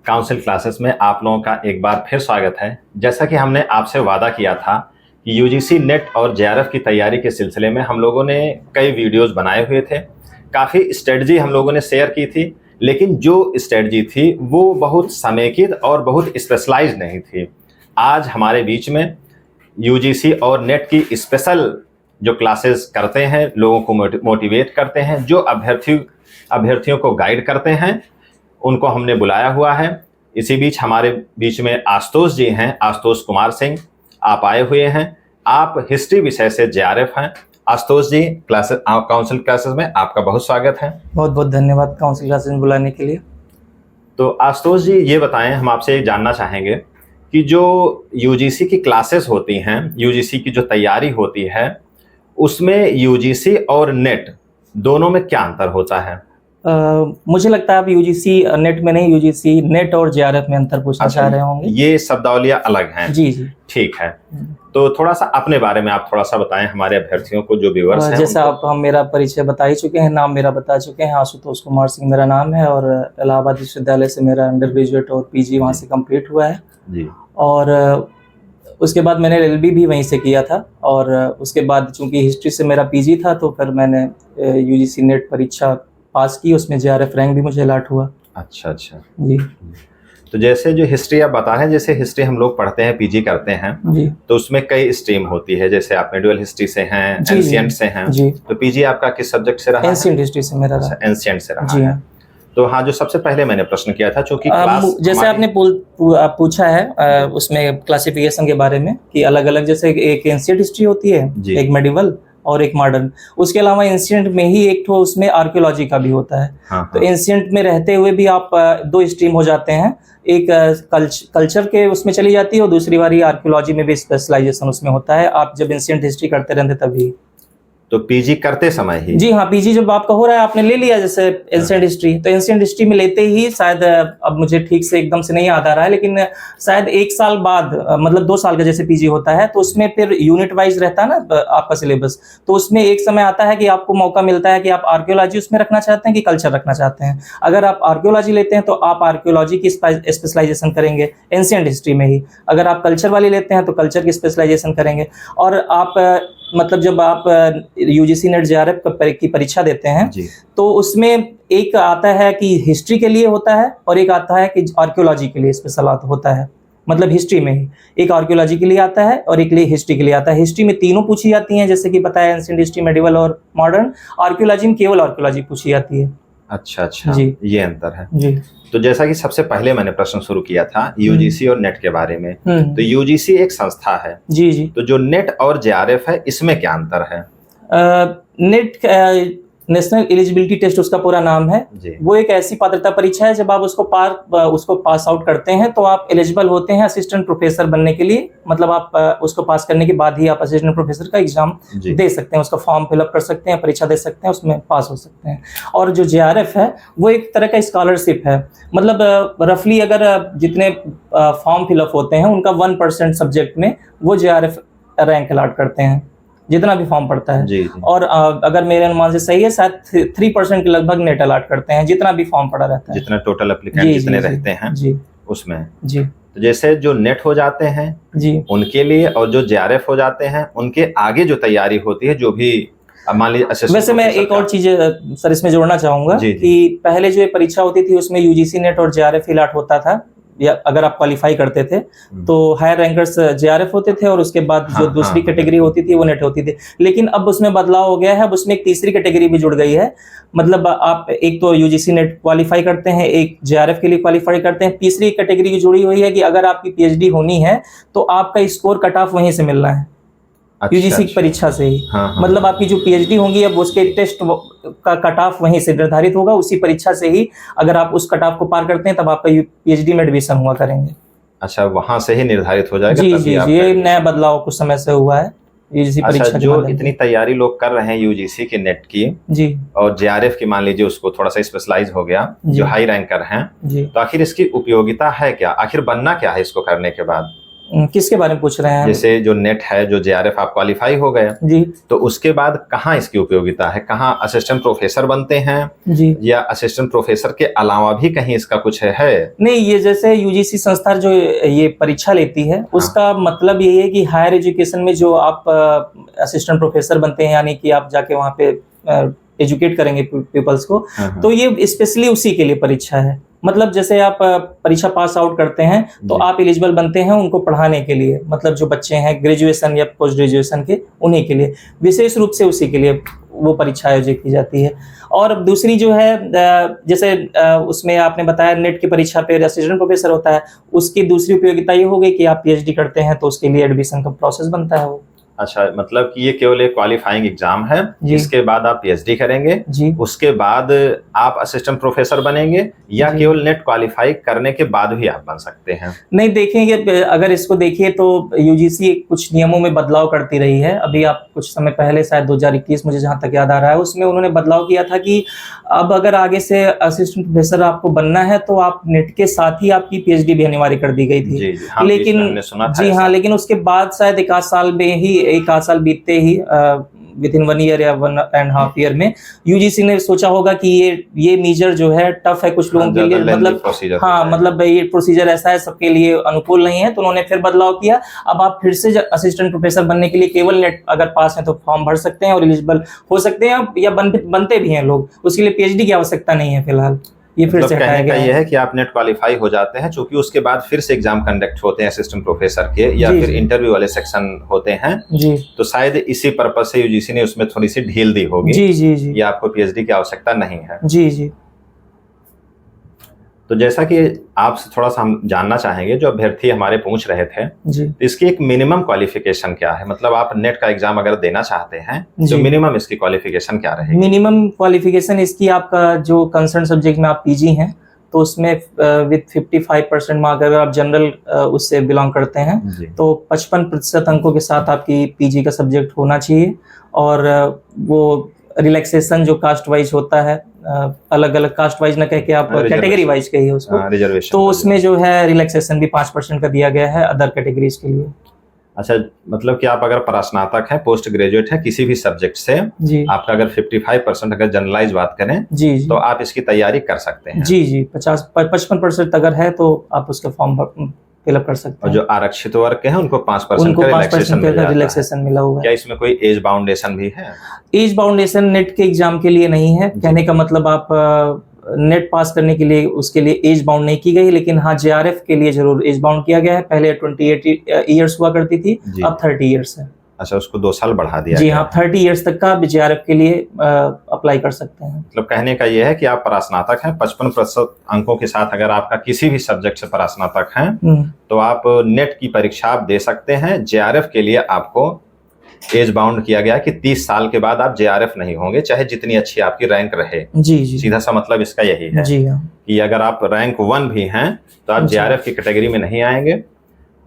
Council classes में आप लोगों का एक बार फिर स्वागत है। जैसा कि हमने आपसे वादा किया था कि यूजीसी नेट और जेआरएफ की तैयारी के सिलसिले में हम लोगों ने कई वीडियोस बनाए हुए थे, काफ़ी स्ट्रेटजी हम लोगों ने शेयर की थी, लेकिन जो स्ट्रेटजी थी वो बहुत समेकित और बहुत स्पेशलाइज्ड नहीं थी। आज हमारे बीच में यूजीसी और नेट की स्पेशल जो क्लासेस करते हैं, लोगों को मोटिवेट करते हैं, जो अभ्यर्थियों को गाइड करते हैं, उनको हमने बुलाया हुआ है। इसी बीच हमारे बीच में आशुतोष जी हैं, आशुतोष कुमार सिंह, आप आए हुए हैं। आप हिस्ट्री विषय से जेआरएफ हैं। आशुतोष जी, काउंसिल क्लासेस में आपका बहुत स्वागत है। बहुत बहुत धन्यवाद काउंसिल क्लासेस में बुलाने के लिए। तो आशुतोष जी ये बताएं, हम आपसे जानना चाहेंगे कि जो यूजीसी की क्लासेस होती हैं, यूजीसी की जो तैयारी होती है, उसमें यूजीसी और नेट दोनों में क्या अंतर होता है? मुझे लगता है आप यूजीसी नेट में नहीं, यूजीसी नेट और जेआरएफ में अंतर पूछना चाह रहे होंगे। ये शब्दावलियां अलग हैं। जी जी, ठीक है। तो थोड़ा सा अपने बारे में आप थोड़ा सा बताएं हमारे अभ्यर्थियों को, जो व्यूअर्स हैं। जैसा आप हम मेरा परिचय बता ही चुके हैं, नाम मेरा बता चुके हैं। आशुतोष कुमार सिंह मेरा नाम है और इलाहाबाद विश्वविद्यालय से मेरा अंडर ग्रेजुएट और पीजी वहाँ से कंप्लीट हुआ है जी। और उसके बाद मैंने एलएलबी भी वहीं से किया था और उसके बाद चूंकि हिस्ट्री से मेरा पीजी था तो फिर मैंने यूजीसी नेट परीक्षा पास की, उसमें जेआरएफ रैंक भी मुझे अलॉट हुआ। अच्छा अच्छा जी। तो जैसे जो हिस्ट्री आप बता रहे हैं, जैसे हिस्ट्री हम लोग पढ़ते हैं, पीजी करते हैं जी, तो उसमें कई स्ट्रीम होती है। जैसे आप मेडिवल हिस्ट्री से हैं, एंशिएंट से हैं जी। तो पीजी आपका किस सब्जेक्ट से रहा? एंशिएंट हिस्ट्री से मेरा रहा। एंशिएंट से रहा जी है। तो हाँ, जो सबसे पहले मैंने प्रश्न किया था, चूंकि जैसे आपने पूछा है उसमें क्लासिफिकेशन के बारे में कि अलग अलग, जैसे एक एंशिएंट हिस्ट्री होती है, एक मेडिवल और एक मॉडर्न। उसके अलावा एंशिएंट में ही एक तो उसमें आर्कियोलॉजी का भी होता है। हाँ, तो एंशिएंट में रहते हुए भी आप दो स्ट्रीम हो जाते हैं, एक कल्चर के उसमें चली जाती है और दूसरी बारी आर्कियोलॉजी में भी स्पेशलाइजेशन उसमें होता है। आप जब एंशिएंट हिस्ट्री करते रहते तभी। तो पीजी करते समय ही? जी हाँ, पीजी जब आपका हो रहा है, आपने ले लिया जैसे एंशिएंट हिस्ट्री, तो एंशिएंट हिस्ट्री में लेते ही शायद, अब मुझे ठीक से एकदम से नहीं याद आ रहा है, लेकिन शायद 1 साल बाद, मतलब 2 साल का जैसे पीजी होता है, तो उसमें फिर यूनिट वाइज रहता है ना आपका सिलेबस। तो उसमें एक समय आता है कि आपको मौका मिलता है कि आप आर्कियोलॉजी उसमें रखना चाहते हैं कि कल्चर रखना चाहते हैं। अगर आप आर्कियोलॉजी लेते हैं तो आप आर्कियोलॉजी की स्पेशलाइजेशन करेंगे एंशिएंट हिस्ट्री में ही। अगर आप कल्चर वाली लेते हैं तो कल्चर की स्पेशलाइजेशन करेंगे। और आप मतलब जब आप यूजीसी नेट जेआरएफ की परीक्षा देते हैं तो उसमें एक आता है कि हिस्ट्री के लिए होता है और एक आता है कि आर्कियोलॉजी के लिए स्पेशल होता है। मतलब हिस्ट्री में ही एक आर्कियोलॉजी के लिए आता है और एक लिए हिस्ट्री के लिए आता है। हिस्ट्री में तीनों पूछी जाती हैं, जैसे कि बताया, एंशिएंट हिस्ट्री, मेडिवल और मॉडर्न। आर्कियोलॉजी में केवल आर्कियोलॉजी पूछी जाती है। अच्छा अच्छा जी, ये अंतर है जी। तो जैसा कि सबसे पहले मैंने प्रश्न शुरू किया था यूजीसी और नेट के बारे में, तो यूजीसी एक संस्था है। जी जी। तो जो नेट और जेआरएफ है, इसमें क्या अंतर है? नेट नेशनल एलिजिबिलिटी टेस्ट उसका पूरा नाम है। वो एक ऐसी पात्रता परीक्षा है, जब आप उसको पास आउट करते हैं तो आप एलिजिबल होते हैं असिस्टेंट प्रोफेसर बनने के लिए। मतलब आप उसको पास करने के बाद ही आप असिस्टेंट प्रोफेसर का एग्जाम दे सकते हैं, उसका फॉर्म फिलअप कर सकते हैं, परीक्षा दे सकते हैं, उसमें पास हो सकते हैं। और जो जेआरएफ है वो एक तरह का स्कॉलरशिप है। मतलब रफली अगर जितने फॉर्म फिलअप होते हैं उनका 1% सब्जेक्ट में वो जेआरएफ रैंक अलॉट करते हैं, जितना भी फॉर्म पड़ता है। जी। और अगर मेरे अनुमान से सही है, शायद 3% के लगभग नेट अलॉट करते हैं, जितना भी फॉर्म पड़ा रहता है, जितना टोटल एप्लीकेंट जितने रहते हैं जी उसमें। जी। तो जैसे जो नेट हो जाते हैं जी उनके लिए, और जो जेआरएफ हो जाते हैं उनके आगे जो तैयारी होती है, जो भी मान लीजिए। वैसे मैं एक और चीज सर इसमें जोड़ना चाहूंगा कि पहले जो ये परीक्षा होती थी उसमें यूजीसी नेट और जेआरएफ अलॉट होता था, या अगर आप क्वालिफाई करते थे तो हायर रैंकर्स जेआरएफ होते थे और उसके बाद जो दूसरी कैटेगरी होती थी वो नेट होती थी। लेकिन अब उसमें बदलाव हो गया है, अब उसमें एक तीसरी कैटेगरी भी जुड़ गई है। मतलब आप एक तो यूजीसी नेट क्वालिफाई करते हैं, एक जेआरएफ के लिए क्वालिफाई करते हैं, तीसरी कैटेगरी की जुड़ी हुई है कि अगर आपकी पीएचडी होनी है तो आपका स्कोर कट ऑफ वहीं से मिलना है, यूजीसी की परीक्षा से ही। मतलब आपकी जो पीएचडी होंगी, अब उसके टेस्ट का कट ऑफ वहीं से निर्धारित होगा, उसी परीक्षा से ही। अगर आप उस कट ऑफ को पार करते हैं तब आपका पीएचडी में एडमिशन हुआ करेंगे। अच्छा, वहां से ही निर्धारित हो जाएगा? जी जी, ये नया बदलाव कुछ समय से हुआ है यूजीसी परीक्षा। अच्छा, जो इतनी तैयारी लोग कर रहे हैं यूजीसी की नेट की जी और जेआरएफ की, मान लीजिए उसको थोड़ा सा स्पेशलाइज हो गया, जो हाई रैंकर हैं, तो आखिर इसकी उपयोगिता है क्या? आखिर बनना क्या है इसको करने के बाद? किसके बारे में पूछ रहे हैं? जैसे जो नेट है, जो जेआरएफ आप क्वालिफाई हो गए जी तो उसके बाद कहाँ इसकी उपयोगिता है, कहाँ असिस्टेंट प्रोफेसर बनते हैं जी। या असिस्टेंट प्रोफेसर के अलावा भी कहीं इसका कुछ है? नहीं, ये जैसे यूजीसी संस्था जो ये परीक्षा लेती है उसका मतलब यही है कि हायर एजुकेशन में जो आप असिस्टेंट प्रोफेसर बनते हैं, यानी कि आप जाके वहाँ पे एजुकेट करेंगे पीपल्स को, तो ये स्पेशली उसी के लिए परीक्षा है। मतलब जैसे आप परीक्षा पास आउट करते हैं तो आप एलिजिबल बनते हैं उनको पढ़ाने के लिए, मतलब जो बच्चे हैं ग्रेजुएशन या पोस्ट ग्रेजुएशन के, उन्हीं के लिए विशेष रूप से उसी के लिए वो परीक्षा आयोजित की जाती है। और दूसरी जो है जैसे उसमें आपने बताया नेट की परीक्षा पे असिस्टेंट प्रोफेसर होता है, उसकी दूसरी उपयोगिता ये हो गई कि आप पीएचडी करते हैं तो उसके लिए एडमिशन का प्रोसेस बनता है वो। अच्छा, मतलब कि ये केवल एक क्वालिफाइंग एग्जाम है, इसके बाद आप पीएचडी करेंगे जी, उसके बाद आप असिस्टेंट प्रोफेसर बनेंगे या केवल नेट क्वालिफाई करने के बाद भी आप बन सकते हैं? नहीं, देखेंगे अगर इसको देखिए तो यूजीसी कुछ नियमों में बदलाव करती रही है। अभी आप कुछ समय पहले शायद 2021 मुझे जहां तक याद आ रहा है, उसमें उन्होंने बदलाव किया था कि अब अगर आगे से असिस्टेंट प्रोफेसर आपको बनना है तो आप नेट के साथ ही आपकी पीएचडी भी अनिवार्य कर दी गई थी। जी, हाँ, लेकिन जी हाँ, लेकिन उसके बाद शायद एक आध साल बीतते ही विद इन 1 ईयर या 1.5 ईयर में यूजीसी ने सोचा होगा कि ये मेजर जो है टफ है कुछ लोगों के लिए, मतलब हाँ, मतलब ये प्रोसीजर ऐसा है सबके लिए अनुकूल नहीं है, तो उन्होंने फिर बदलाव किया। अब आप फिर से असिस्टेंट प्रोफेसर बनने के लिए केवल नेट अगर पास है तो फॉर्म भर सकते हैं और एलिजिबल हो सकते हैं या बनते भी हैं लोग, उसके लिए पीएचडी की आवश्यकता नहीं है फिलहाल। ये फिर से हटाया गया है। ये है कि आप नेट क्वालिफाई हो जाते हैं, चूंकि उसके बाद फिर से एग्जाम कंडक्ट होते हैं असिस्टेंट प्रोफेसर के या फिर इंटरव्यू वाले सेक्शन होते हैं जी, तो शायद इसी पर्पस से यूजीसी ने उसमें थोड़ी सी ढील दी होगी जी जी जी, या आपको पीएचडी की आवश्यकता नहीं है जी जी। तो जैसा कि आपसे थोड़ा सा हम जानना चाहेंगे, जो अभ्यर्थी हमारे पूछ रहे थे जी, तो इसकी एक मिनिमम क्वालिफिकेशन क्या है? मतलब आप नेट का एग्जाम अगर देना चाहते हैं तो मिनिमम इसकी क्वालिफिकेशन क्या रहेगी? मिनिमम क्वालिफिकेशन इसकी आपका जो कंसर्न सब्जेक्ट में आप पीजी हैं तो उसमें विद 55% मार्क अगर आप जनरल उससे बिलोंग करते हैं तो 55% अंकों के साथ आपकी पीजी का सब्जेक्ट होना चाहिए। और वो रिलैक्सेशन जो कास्ट वाइज होता है, अलग अलग कास्ट वाइज ना कह के आप कैटेगरी वाइज कहिए उसको, तो उसमें जो है रिलैक्सेशन भी 5% का दिया गया है अदर कैटेगरीज के लिए। अच्छा, मतलब कि आप अगर परास्नातक हैं, पोस्ट ग्रेजुएट हैं किसी भी सब्जेक्ट से जी, आपका अगर 55% अगर जनरलाइज बात करें जी, तो आप इसकी तैयारी कर सकते हैं जी जी। 55% अगर है तो आप उसका फॉर्म फिलअप कर सकते हैं। और जो आरक्षित वर्ग के हैं उनको 5% का रिलैक्सेशन मिला हुआ है। क्या इसमें कोई एज बाउंडेशन भी है? एज बाउंडेशन नेट के एग्जाम के लिए नहीं है, कहने का मतलब आप नेट पास करने के लिए उसके लिए एज बाउंड नहीं की गई, लेकिन हाँ जेआरएफ के लिए जरूर एज बाउंड किया गया है। पहले 28 ईयर्स हुआ करती थी, अब 30 ईयर्स है। अच्छा, उसको 2 साल बढ़ा दिया जी हाँ, 30 ईयर्स तक का जेआरएफ के लिए अप्लाई कर सकते हैं। मतलब कहने का ये है कि आप परास्नातक हैं, 55% अंकों के साथ अगर आपका किसी भी सब्जेक्ट से परास्नातक हैं तो आप नेट की परीक्षा आप दे सकते हैं। जेआरएफ के लिए आपको एज बाउंड किया गया कि 30 साल के बाद आप जेआरएफ नहीं होंगे, चाहे जितनी अच्छी आपकी रैंक रहे जी जी। सीधा सा मतलब इसका यही है जी हाँ, कि अगर आप रैंक 1 भी हैं तो आप जेआरएफ की कैटेगरी में नहीं आएंगे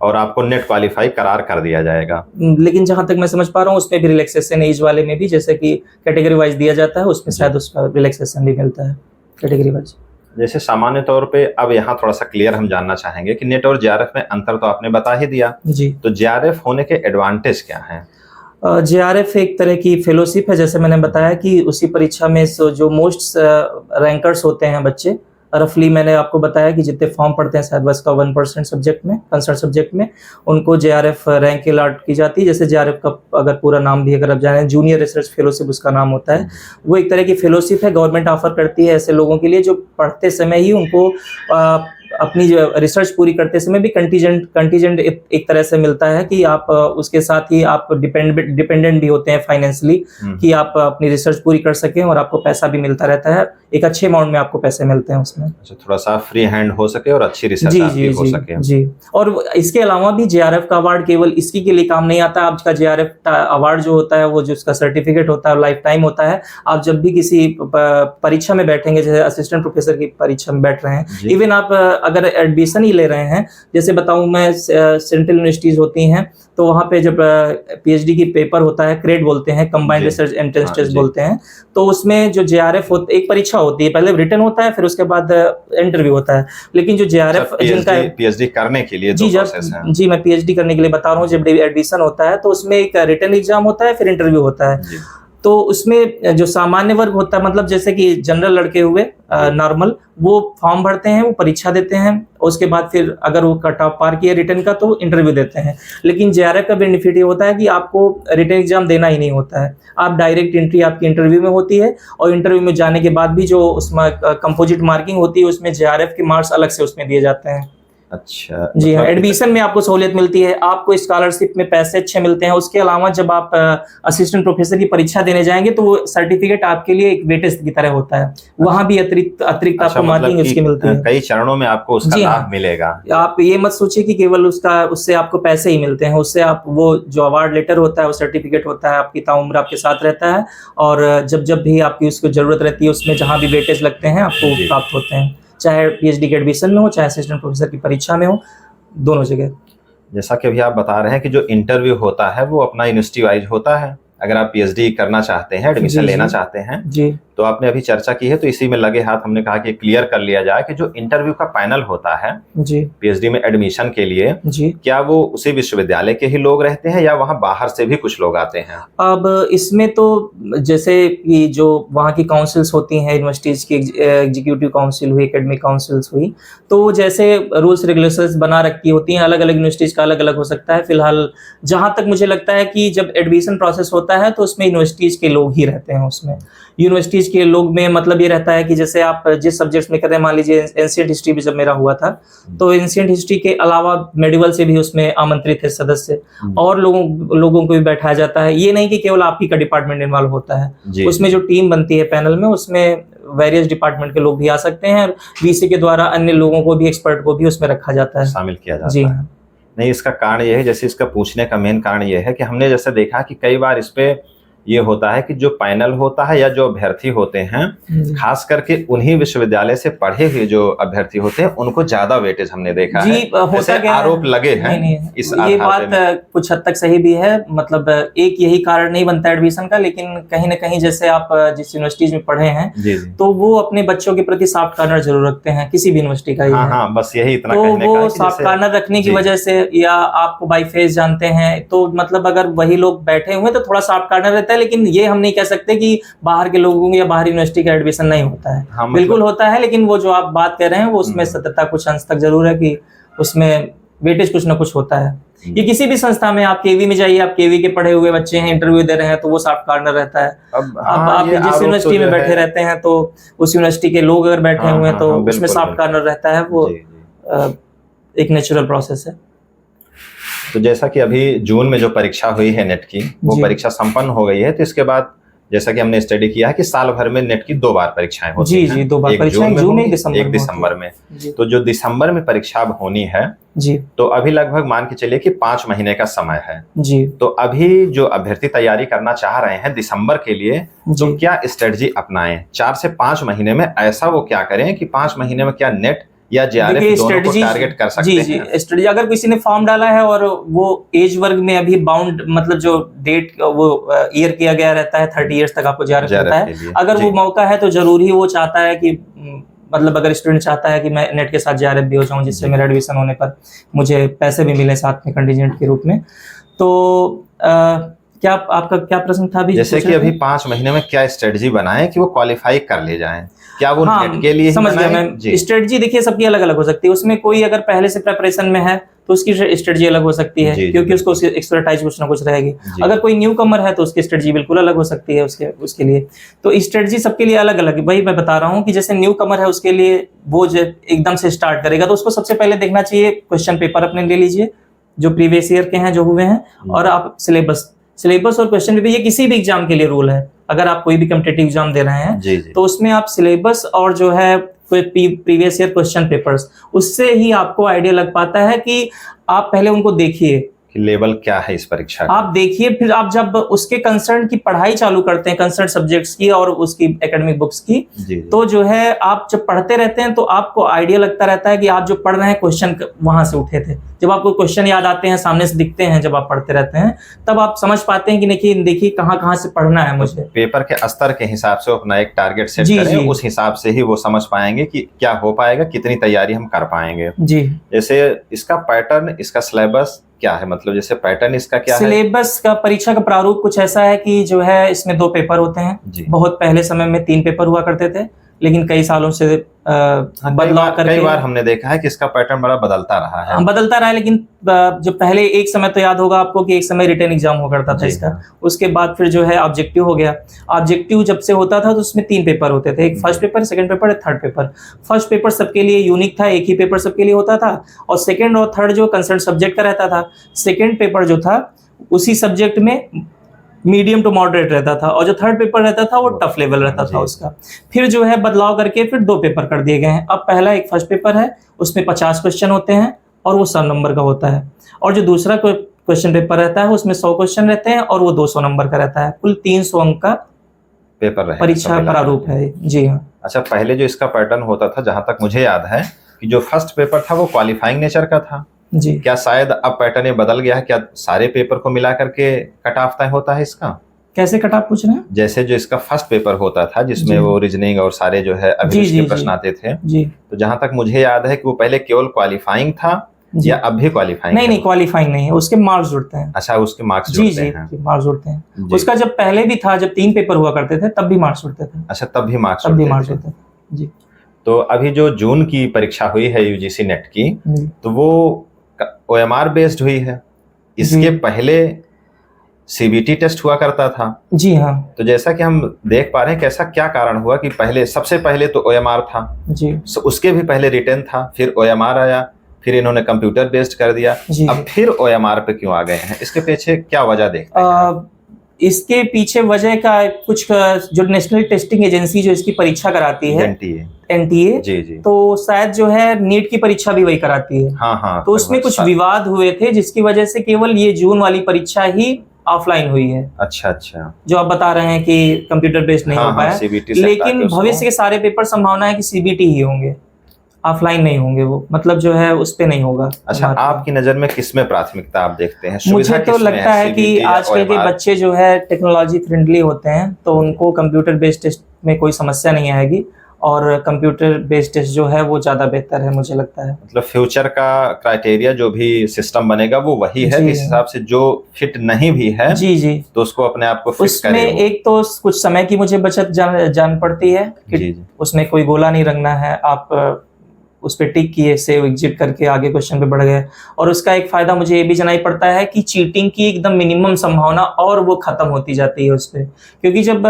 और आपको नेट क्वालिफाई करार कर दिया जाएगा। लेकिन जहां तक मैं समझ पा रहा हूँ उसमें भी रिलैक्सेशन एज वाले में भी जैसे कि कैटेगरी वाइज दिया जाता है, उसमें शायद उसका रिलैक्सेशन भी मिलता है कैटेगरी वाइज। जैसे सामान्य तौर पे अब यहाँ थोड़ा सा क्लियर हम जानना चाहेंगे कि नेट और जेआरएफ में अंतर तो आपने बता ही दिया जी, तो जेआरएफ होने के एडवांटेज क्या हैं? जेआरएफ एक तरह की फेलोशिप है, जैसे मैंने बताया कि उसी परीक्षा में जो मोस्ट रैंकर्स होते हैं बच्चे, रफली मैंने आपको बताया कि जितने फॉर्म पढ़ते हैं शायद बस का 1% सब्जेक्ट में, कंसर्न सब्जेक्ट में, उनको जेआरएफ रैंक अलॉट की जाती है। जैसे जेआरएफ का अगर पूरा नाम भी अगर आप जाने, जूनियर रिसर्च फेलोशिप उसका नाम होता है। वो एक तरह की फेलोशिप है, गवर्नमेंट ऑफर करती है ऐसे लोगों के लिए जो पढ़ते समय ही उनको अपनी जो रिसर्च पूरी करते समय भी कंटीजेंट एक तरह से मिलता है कि आप उसके साथ ही आप डिपेंडेंट भी होते हैं फाइनेंशियली कि आप अपनी रिसर्च पूरी कर सकें और आपको पैसा भी मिलता रहता है, एक अच्छे अमाउंट में आपको पैसे मिलते हैं उसमें। अच्छा, थोड़ा सा फ्री हैंड हो सके और अच्छी रिसर्च जी हो सके जी। और इसके अलावा भी जेआरएफ का अवार्ड केवल इसकी के लिए काम नहीं आता। आपका जेआरएफ अवार्ड जो होता है वो जो उसका सर्टिफिकेट होता है लाइफ टाइम होता है। आप जब भी किसी परीक्षा में बैठेंगे, जैसे असिस्टेंट प्रोफेसर की परीक्षा में बैठ रहे हैं, इवन आप अगर एडमिशन ही ले रहे हैं, जैसे बताऊं मैं सेंट्रल यूनिवर्सिटीज होती हैं तो वहाँ पे जब पीएचडी की पेपर होता है, क्रेड बोलते हैं, कंबाइंड रिसर्च एंट्रेंस टेस्ट बोलते हैं, तो उसमें जो जेआरएफ एक परीक्षा होती है, पहले रिटन होता है फिर उसके बाद इंटरव्यू होता है। लेकिन जो जेआरएफ जिनका पीएचडी करने के लिए जी जी मैं पीएचडी करने के लिए बता रहा हूँ, जब एडमिशन होता है तो उसमें एक रिटन एग्जाम होता है, फिर इंटरव्यू होता है। तो उसमें जो सामान्य वर्ग होता है, मतलब जैसे कि जनरल लड़के हुए नॉर्मल, वो फॉर्म भरते हैं, वो परीक्षा देते हैं, उसके बाद फिर अगर वो कट ऑफ पार किया रिटर्न का तो इंटरव्यू देते हैं। लेकिन जेआरएफ का बेनिफिट ये होता है कि आपको रिटर्न एग्जाम देना ही नहीं होता है, आप डायरेक्ट एंट्री आपकी इंटरव्यू में होती है, और इंटरव्यू में जाने के बाद भी जो उसमें कंपोजिट मार्किंग होती है उसमें जेआरएफ के मार्क्स अलग से उसमें दिए जाते हैं। अच्छा जी हाँ, एडमिशन में आपको सहूलियत मिलती है, आपको स्कॉलरशिप में पैसे अच्छे मिलते हैं। उसके अलावा जब आप असिस्टेंट प्रोफेसर की परीक्षा देने जाएंगे तो वो सर्टिफिकेट आपके लिए एक वेटेज की तरह होता है, वहां भी अतिरिक्त आपको मार्किंग उसकी मिलती है। कई चरणों में आपको उसका लाभ मिलेगा। आप ये मत सोचिए कि केवल उससे आपको पैसे ही मिलते हैं, उससे आप वो जो अवार्ड लेटर होता है, वो सर्टिफिकेट होता है, आपकी ताउम्र आपके साथ रहता है, और जब भी आपकी उसको जरूरत रहती है उसमें जहां भी वेटेज लगते हैं आपको प्राप्त होते हैं, चाहे पीएचडी के एडमिशन में हो, चाहे असिस्टेंट प्रोफेसर की परीक्षा में हो, दोनों जगह। जैसा कि अभी आप बता रहे हैं कि जो इंटरव्यू होता है वो अपना यूनिवर्सिटी वाइज होता है। अगर आप पीएचडी करना चाहते हैं, एडमिशन लेना चाहते हैं जी, तो आपने अभी चर्चा की है, तो इसी में लगे हाथ हमने कहा कि क्लियर कर लिया जाए कि जो इंटरव्यू का पैनल होता है जी पीएचडी में एडमिशन के लिए जी, क्या वो उसी विश्वविद्यालय के ही लोग रहते हैं या वहां बाहर से भी कुछ लोग आते हैं? अब इसमें तो जैसे कि जो वहाँ की काउंसिल्स होती हैं, यूनिवर्सिटीज की एग्जीक्यूटिव काउंसिल हुई, एकेडमिक काउंसिल्स हुई, तो जैसे रूल्स रेगुलेशंस बना रखी होती हैं, अलग अलग यूनिवर्सिटीज का अलग अलग हो सकता है। फिलहाल जहाँ तक मुझे लगता है कि जब एडमिशन प्रोसेस होता है तो उसमें यूनिवर्सिटीज के लोग ही रहते हैं। उसमें यूनिवर्सिटीज के लोग में मतलब ये रहता है कि जैसे आप जिस सब्जेक्ट्स में कर रहे हैं, मान लीजिए एंशिएंट हिस्ट्री भी जब मेरा हुआ था, तो एंशिएंट हिस्ट्री के अलावा मेडिवल से भी उसमें आमंत्रित है सदस्य, और लोगों को भी बैठाया जाता है। ये नहीं कि केवल आप ही का डिपार्टमेंट इन्वॉल्व होता है, उसमें जो टीम बनती है पैनल में, उसमें वेरियस डिपार्टमेंट के लोग भी आ सकते हैं, वीसी के द्वारा अन्य लोगों को भी, एक्सपर्ट को भी उसमें रखा जाता है, शामिल किया जाता जी है। नहीं, इसका कारण ये है, जैसे इसका पूछने का मेन कारण ये है कि हमने जैसे देखा कि कई बार इस पे ये होता है कि जो पैनल होता है या जो अभ्यर्थी होते हैं, खास करके उन्हीं विश्वविद्यालय से पढ़े हुए जो अभ्यर्थी होते हैं उनको ज्यादा वेटेज हमने देखा है। होता क्या आरोप लगे हैं। नहीं, इस ये बात कुछ हद तक सही भी है, मतलब एक यही कारण नहीं बनता एडमिशन का, लेकिन कहीं ना कहीं जैसे आप जिस यूनिवर्सिटीज में पढ़े हैं तो वो अपने बच्चों के प्रति सॉफ्ट कॉर्नर जरूर रखते हैं, किसी भी यूनिवर्सिटी का। हाँ, बस यही इतना तो कहने का वो सॉफ्ट कॉर्नर रखने की वजह से, या आपको बाई फेस जानते हैं, तो मतलब अगर वही लोग बैठे हुए तो थोड़ा सॉफ्ट कॉर्नर रहता है। लेकिन ये हम नहीं कह सकते कि बाहर के लोगों या बाहर यूनिवर्सिटी का एडमिशन नहीं होता है, हाँ, बिल्कुल होता है। लेकिन वो जो आप बात कर रहे हैं वो उसमें सत्यता कुछ अंश तक जरूर है कि उसमें वेटेज कुछ ना कुछ होता है। ये किसी भी संस्था में, आप केवी में जाइए, आप केवी के पढ़े हुए बच्चे हैं, इंटरव्यू दे रहे हैं, तो वो सॉफ्ट कॉर्नर रहता है। अब आप जिस यूनिवर्सिटी में बैठे रहते हैं तो उस यूनिवर्सिटी के लोग अगर बैठे हुए हैं तो उसमें सॉफ्ट कॉर्नर रहता है, वो एक नेचुरल प्रोसेस है। तो जैसा कि अभी जून में जो परीक्षा हुई है नेट की, वो परीक्षा संपन्न हो गई है, तो इसके बाद जैसा कि हमने स्टडी किया है कि साल भर में नेट की 2 बार परीक्षाएं होती हैं। जी, 2 बार परीक्षाएं, जून में, एक दिसंबर में। तो जो दिसंबर में परीक्षा अब होनी है जी, तो अभी लगभग मान के चलिए कि 5 महीने का समय है जी। तो अभी जो अभ्यर्थी तैयारी करना चाह रहे हैं दिसंबर के लिए, तो क्या स्ट्रेटजी अपनाएं 4 से 5 महीने में? ऐसा वो क्या करें कि 5 महीने में क्या नेट या जेआरएफ दोनों को टारगेट कर सकते हैं? जी, स्ट्रेटजी अगर किसी ने फॉर्म डाला है और वो एज वर्ग में अभी बाउंड, मतलब जो डेट वो ईयर किया गया रहता है, 30 इयर्स तक आपको जेआरएफ मिलता है। अगर वो मौका है तो जरूर ही वो चाहता है कि, मतलब अगर स्टूडेंट चाहता है कि मैं नेट के साथ जेआरएफ भी हो जाऊं, जिससे मेरा एडमिशन होने पर मुझे पैसे भी मिले साथ में कंटीजेंट के रूप में। तो क्या आपका क्या प्रश्न था? जैसे कि अभी 5 महीने में क्या स्ट्रेटजी बनाएं कि वो क्वालिफाई कर ले जाएं? क्या वो नेट के लिए समझ गया मैं। स्ट्रेटजी देखिए सबकी अलग अलग हो सकती है, उसमें कोई अगर पहले से प्रिपरेशन में है तो उसकी स्ट्रेटजी अलग हो सकती है, क्योंकि उसको एक्सपर्टाइज कुछ ना कुछ रहेगी। अगर कोई न्यू कमर है तो उसकी स्ट्रेटजी बिल्कुल अलग हो सकती है उसके लिए। तो स्ट्रेटजी सबके लिए अलग अलग है। वही मैं बता रहा हूँ कि जैसे न्यू कमर है उसके लिए, वो जो एकदम से स्टार्ट करेगा तो उसको सबसे पहले देखना चाहिए, क्वेश्चन पेपर अपने ले लीजिए जो प्रीवियस ईयर के हैं, जो हुए हैं, और आप सिलेबस और क्वेश्चन पेपर, ये किसी भी एग्जाम के लिए रूल है। अगर आप कोई भी कॉम्पिटिटिव एग्जाम दे रहे हैं तो उसमें आप सिलेबस और जो है प्रीवियस ईयर क्वेश्चन पेपर्स, उससे ही आपको आइडिया लग पाता है कि आप पहले उनको देखिए कि लेवल क्या है इस परीक्षा का। आप देखिए, फिर आप जब उसके कंसर्न की पढ़ाई चालू करते हैं, कंसर्न सब्जेक्ट्स की और उसकी एकेडमिक बुक्स की, जी तो जो है आप जब पढ़ते रहते हैं तो आपको आइडिया लगता रहता है कि आप जो पढ़ रहे हैं क्वेश्चन वहां से उठे थे। जब आपको क्वेश्चन याद आते हैं, सामने से दिखते हैं, जब आप पढ़ते रहते हैं, तब आप समझ पाते हैं कि देखिए कहाँ से पढ़ना है मुझे। पेपर के स्तर के हिसाब से अपना एक टारगेट सेट जी, करें, जी। उस हिसाब से ही वो समझ पाएंगे कि क्या हो पाएगा, कितनी तैयारी हम कर पाएंगे। जी। जैसे इसका पैटर्न, इसका सिलेबस क्या है, मतलब जैसे पैटर्न इसका क्या है? सिलेबस का, परीक्षा का प्रारूप कुछ ऐसा है कि जो है इसमें 2 पेपर होते हैं। जी। बहुत पहले समय में 3 पेपर हुआ करते थे, लेकिन कई सालों से बदलाव करके कई बार हमने देखा है कि इसका पैटर्न बड़ा बदलता रहा है। बदलता रहा है, लेकिन जो पहले एक समय तो याद होगा आपको कि एक समय रिटन एग्जाम हुआ करता था जी। इसका। उसके बाद फिर जो है ऑब्जेक्टिव हो गया। ऑब्जेक्टिव जब से होता था तो उसमें 3 पेपर होते थे, एक first paper, second paper, third paper. First paper सबके लिए यूनिक था, एक ही पेपर सबके लिए होता था, और सेकंड और थर्ड जो कंसर्न सब्जेक्ट का रहता था। सेकंड पेपर जो था उसी सब्जेक्ट में मीडियम टू मॉडरेट रहता था, और जो थर्ड पेपर रहता था वो टफ लेवल रहता था उसका। फिर जो है बदलाव करके फिर 2 पेपर कर दिए गए हैं। अब पहला एक फर्स्ट पेपर है, उसमें 50 क्वेश्चन होते हैं और वो 100 नंबर का होता है, और जो दूसरा क्वेश्चन पेपर रहता है उसमें 100 क्वेश्चन रहते हैं और वो 200 नंबर का रहता है। कुल 300 अंक का पेपर परीक्षा प्रारूप है। जी हाँ। अच्छा, पहले जो इसका पैटर्न होता था, जहां तक मुझे याद है, कि जो फर्स्ट पेपर था वो क्वालिफाइंग नेचर का था। जी। क्या शायद अब पैटर्न ये बदल गया है? क्या सारे पेपर को मिला करके कट ऑफ तय होता है इसका? कैसे कट ऑफ पूछ रहे हैं? जैसे जो इसका फर्स्ट पेपर होता था जिसमें जी। वो रीजनिंग और सारे जो है अभिरुचि जी, के जी, प्रश्न जी। आते थे, जी। तो जहां तक मुझे याद है कि वो पहले केवल क्वालिफाइंग था, जी। या अब भी क्वालिफाइंग नहीं, क्वालिफाइंग नहीं है, उसके मार्क्स जुड़ते हैं। अच्छा, उसके मार्क्स जी जुड़ते जी हैं। जी, मार्क्स जुड़ते हैं। जी। उसका जब पहले भी था, जब 3 पेपर हुआ करते थे तब भी मार्क्स जुड़ते थे। अच्छा, तब भी मार्क्स तब भी जुड़ते मार्क्स थे। जुड़ते थे। जी। तो अभी जो जून की परीक्षा हुई है यूजीसी नेट की, जी। तो वो ओएमआर बेस्ड हुई है। इसके जी। पहले सीबीटी टेस्ट हुआ करता था। जी हाँ। तो जैसा कि हम देख पा रहे हैं, कैसा क्या कारण हुआ कि पहले, सबसे पहले तो ओएमआर था, जी। उसके भी पहले रिटन था, फिर ओएमआर आया, फिर इन्होंने कंप्यूटर बेस्ड कर दिया, जी। अब फिर ओएमआर पे क्यों आ गए हैं? इसके पीछे क्या वजह देखते हैं? इसके पीछे वजह का कुछ, जो नेशनल टेस्टिंग एजेंसी जो इसकी परीक्षा कराती है, एनटीए, जी जी, तो शायद जो है नीट की परीक्षा भी वही कराती है। हाँ हाँ। तो उसमें कुछ विवाद हुए थे, जिसकी वजह से केवल ये जून वाली परीक्षा ही ऑफलाइन हुई है। अच्छा अच्छा, जो आप बता रहे हैं कि कंप्यूटर बेस्ड नहीं हो पाया, लेकिन भविष्य के सारे पेपर संभावना है कि सीबीटी ही होंगे, ऑफलाइन नहीं होंगे वो, मतलब जो है उस पे नहीं होगा। अच्छा, आपकी नजर में किसमें प्राथमिकता आप देखते हैं? मुझे तो लगता है कि आजकल के बच्चे जो है टेक्नोलॉजी फ्रेंडली होते हैं, तो उनको कंप्यूटर बेस्ड टेस्ट में कोई समस्या नहीं आएगी, और कंप्यूटर बेस्ड टेस्ट जो है वो ज्यादा बेहतर है, मुझे लगता है। मतलब फ्यूचर का क्राइटेरिया जो भी सिस्टम बनेगा वो वही है, इस हिसाब से जो फिट नहीं भी है, जी जी, तो उसको अपने आप को फिट करें। उसमें एक तो कुछ समय की मुझे बचत जान पड़ती है कि जी, उसमें कोई गोला नहीं रंगना है, आप उस पर टिक किए, सेव एग्जिट करके आगे क्वेश्चन पे बढ़ गए। और उसका एक फायदा मुझे ये भी जनाई पड़ता है कि चीटिंग की एकदम मिनिमम संभावना और वो खत्म होती जाती है उस पर, क्योंकि जब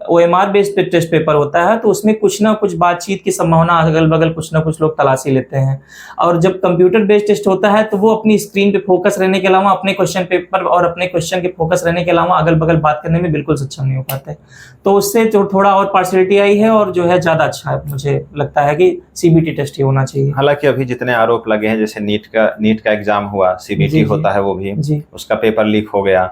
ओएमआर बेस्ड टेस्ट पेपर होता है तो उसमें कुछ ना कुछ बातचीत की संभावना, अगल बगल कुछ ना कुछ लोग तलाशी लेते हैं, और जब कंप्यूटर बेस्ड टेस्ट होता है तो वो अपनी स्क्रीन पे फोकस रहने के अलावा, अपने क्वेश्चन पेपर और अपने क्वेश्चन के फोकस रहने के अलावा अगल बगल बात करने में बिल्कुल सक्षम नहीं हो पाते। तो उससे जो थोड़ा और पार्शियलिटी आई है, और जो है ज्यादा अच्छा है, मुझे लगता है कि सीबीटी टेस्ट ही होना चाहिए। हालांकि अभी जितने आरोप लगे हैं, जैसे नीट का एग्जाम हुआ, सीबीटी होता है वो भी, उसका पेपर लीक हो गया,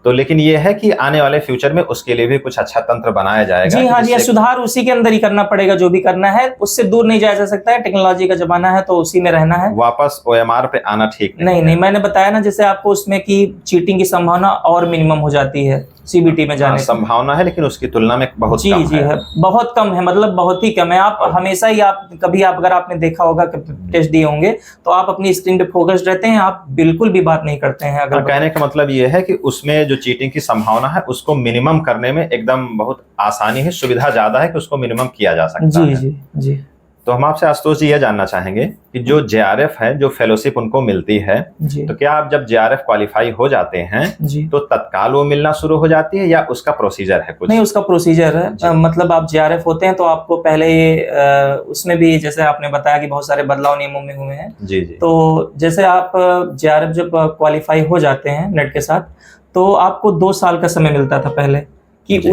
तो लेकिन ये है कि आने वाले फ्यूचर में उसके लिए भी कुछ अच्छा तंत्र बनाया जाएगा। जी हाँ जी, सुधार उसी के अंदर ही करना पड़ेगा, जो भी करना है उससे दूर नहीं जाया जा सकता है। टेक्नोलॉजी का जमाना है तो उसी में रहना है, वापस ओएमआर पे आना ठीक नहीं। मैंने बताया ना, जैसे आपको उसमें की चीटिंग की संभावना और मिनिमम हो जाती है सीबीटी में जाने की। संभावना है, लेकिन उसकी तुलना में बहुत कम है, बहुत कम है, मतलब बहुत ही कम है। आप हमेशा ही, आप कभी अगर आपने देखा होगा टेस्ट दिए होंगे तो आप अपनी स्क्रीन पे फोकस्ड रहते हैं, आप बिल्कुल भी बात नहीं करते हैं। अगर कहने का मतलब ये है कि उसमें जो चीटिंग की संभावना है उसको मिनिमम करने में एकदम बहुत आसानी है, सुविधा ज्यादा है कि उसको मिनिमम किया जा सकता है। जी जी। तो हम आपसे आशुतोष जी यह जानना चाहेंगे कि जो जेआरएफ है, जो फेलोशिप उनको मिलती है, तो क्या आप जब जेआरएफ क्वालिफाई हो जाते हैं तो तत्काल वो मिलना शुरू हो जाती है, या उसका प्रोसीजर है कुछ? नहीं, उसका प्रोसीजर है। मतलब आप जेआरएफ होते हैं तो आपको पहले उसमें भी, जैसे आपने बताया कि बहुत सारे बदलाव नियमों में हुए हैं। जी। तो जैसे आप जेआरएफ जब क्वालिफाई हो जाते हैं नेट के साथ, तो आपको 2 साल का समय मिलता था पहले, कि जी।